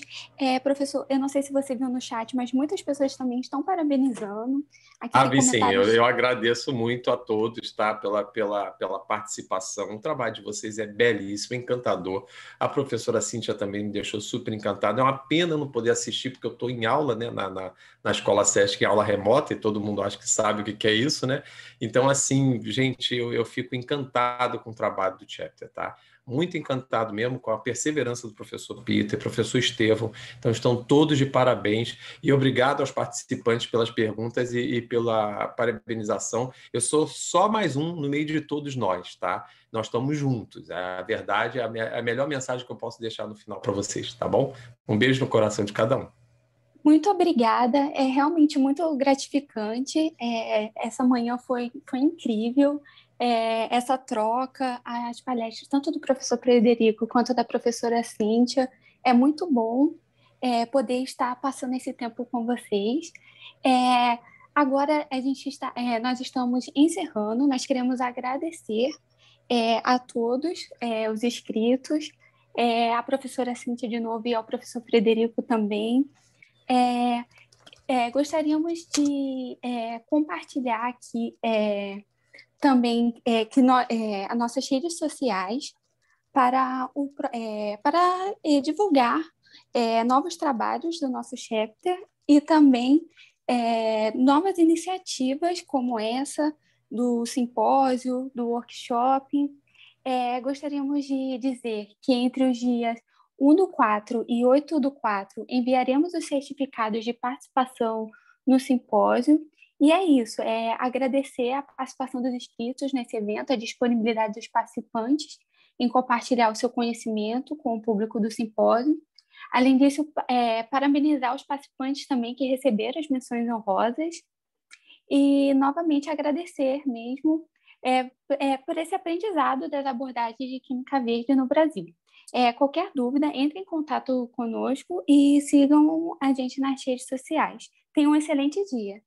Professor, eu não sei se você viu no chat, mas muitas pessoas também estão parabenizando. Aqui tem sim, comentários... eu agradeço muito a todos, tá? Pela participação. O trabalho de vocês é belíssimo, encantador. A professora Cíntia também me deixou super encantada. É uma pena não poder assistir, porque eu estou em aula, né? Na Escola SESC, em aula remota, e todo mundo acha que sabe o que é isso, né? Então, assim, gente, eu fico encantado com o trabalho do Chapter, tá? muito encantado mesmo com a perseverança do professor Peter, professor Estevão. Então, estão todos de parabéns. E obrigado aos participantes pelas perguntas e pela parabenização. Eu sou só mais um no meio de todos nós, tá? Nós estamos juntos. A verdade é a melhor mensagem que eu posso deixar no final para vocês, tá bom? Um beijo no coração de cada um. Muito obrigada, é realmente muito gratificante. Essa manhã foi incrível. Essa troca, as palestras, tanto do professor Frederico quanto da professora Cíntia, é muito bom poder estar passando esse tempo com vocês. Agora nós estamos encerrando, nós queremos agradecer a todos os inscritos, a professora Cíntia de novo e ao professor Frederico também. Gostaríamos de compartilhar aqui também as nossas redes sociais para divulgar novos trabalhos do nosso chapter e também novas iniciativas como essa do simpósio, do workshop. Gostaríamos de dizer que entre os dias 1/4 e 8/4 enviaremos os certificados de participação no simpósio. E é isso, agradecer a participação dos inscritos nesse evento, a disponibilidade dos participantes em compartilhar o seu conhecimento com o público do simpósio. Além disso, parabenizar os participantes também que receberam as menções honrosas e, novamente, agradecer mesmo por esse aprendizado das abordagens de Química Verde no Brasil. Qualquer dúvida, entre em contato conosco e sigam a gente nas redes sociais. Tenham um excelente dia.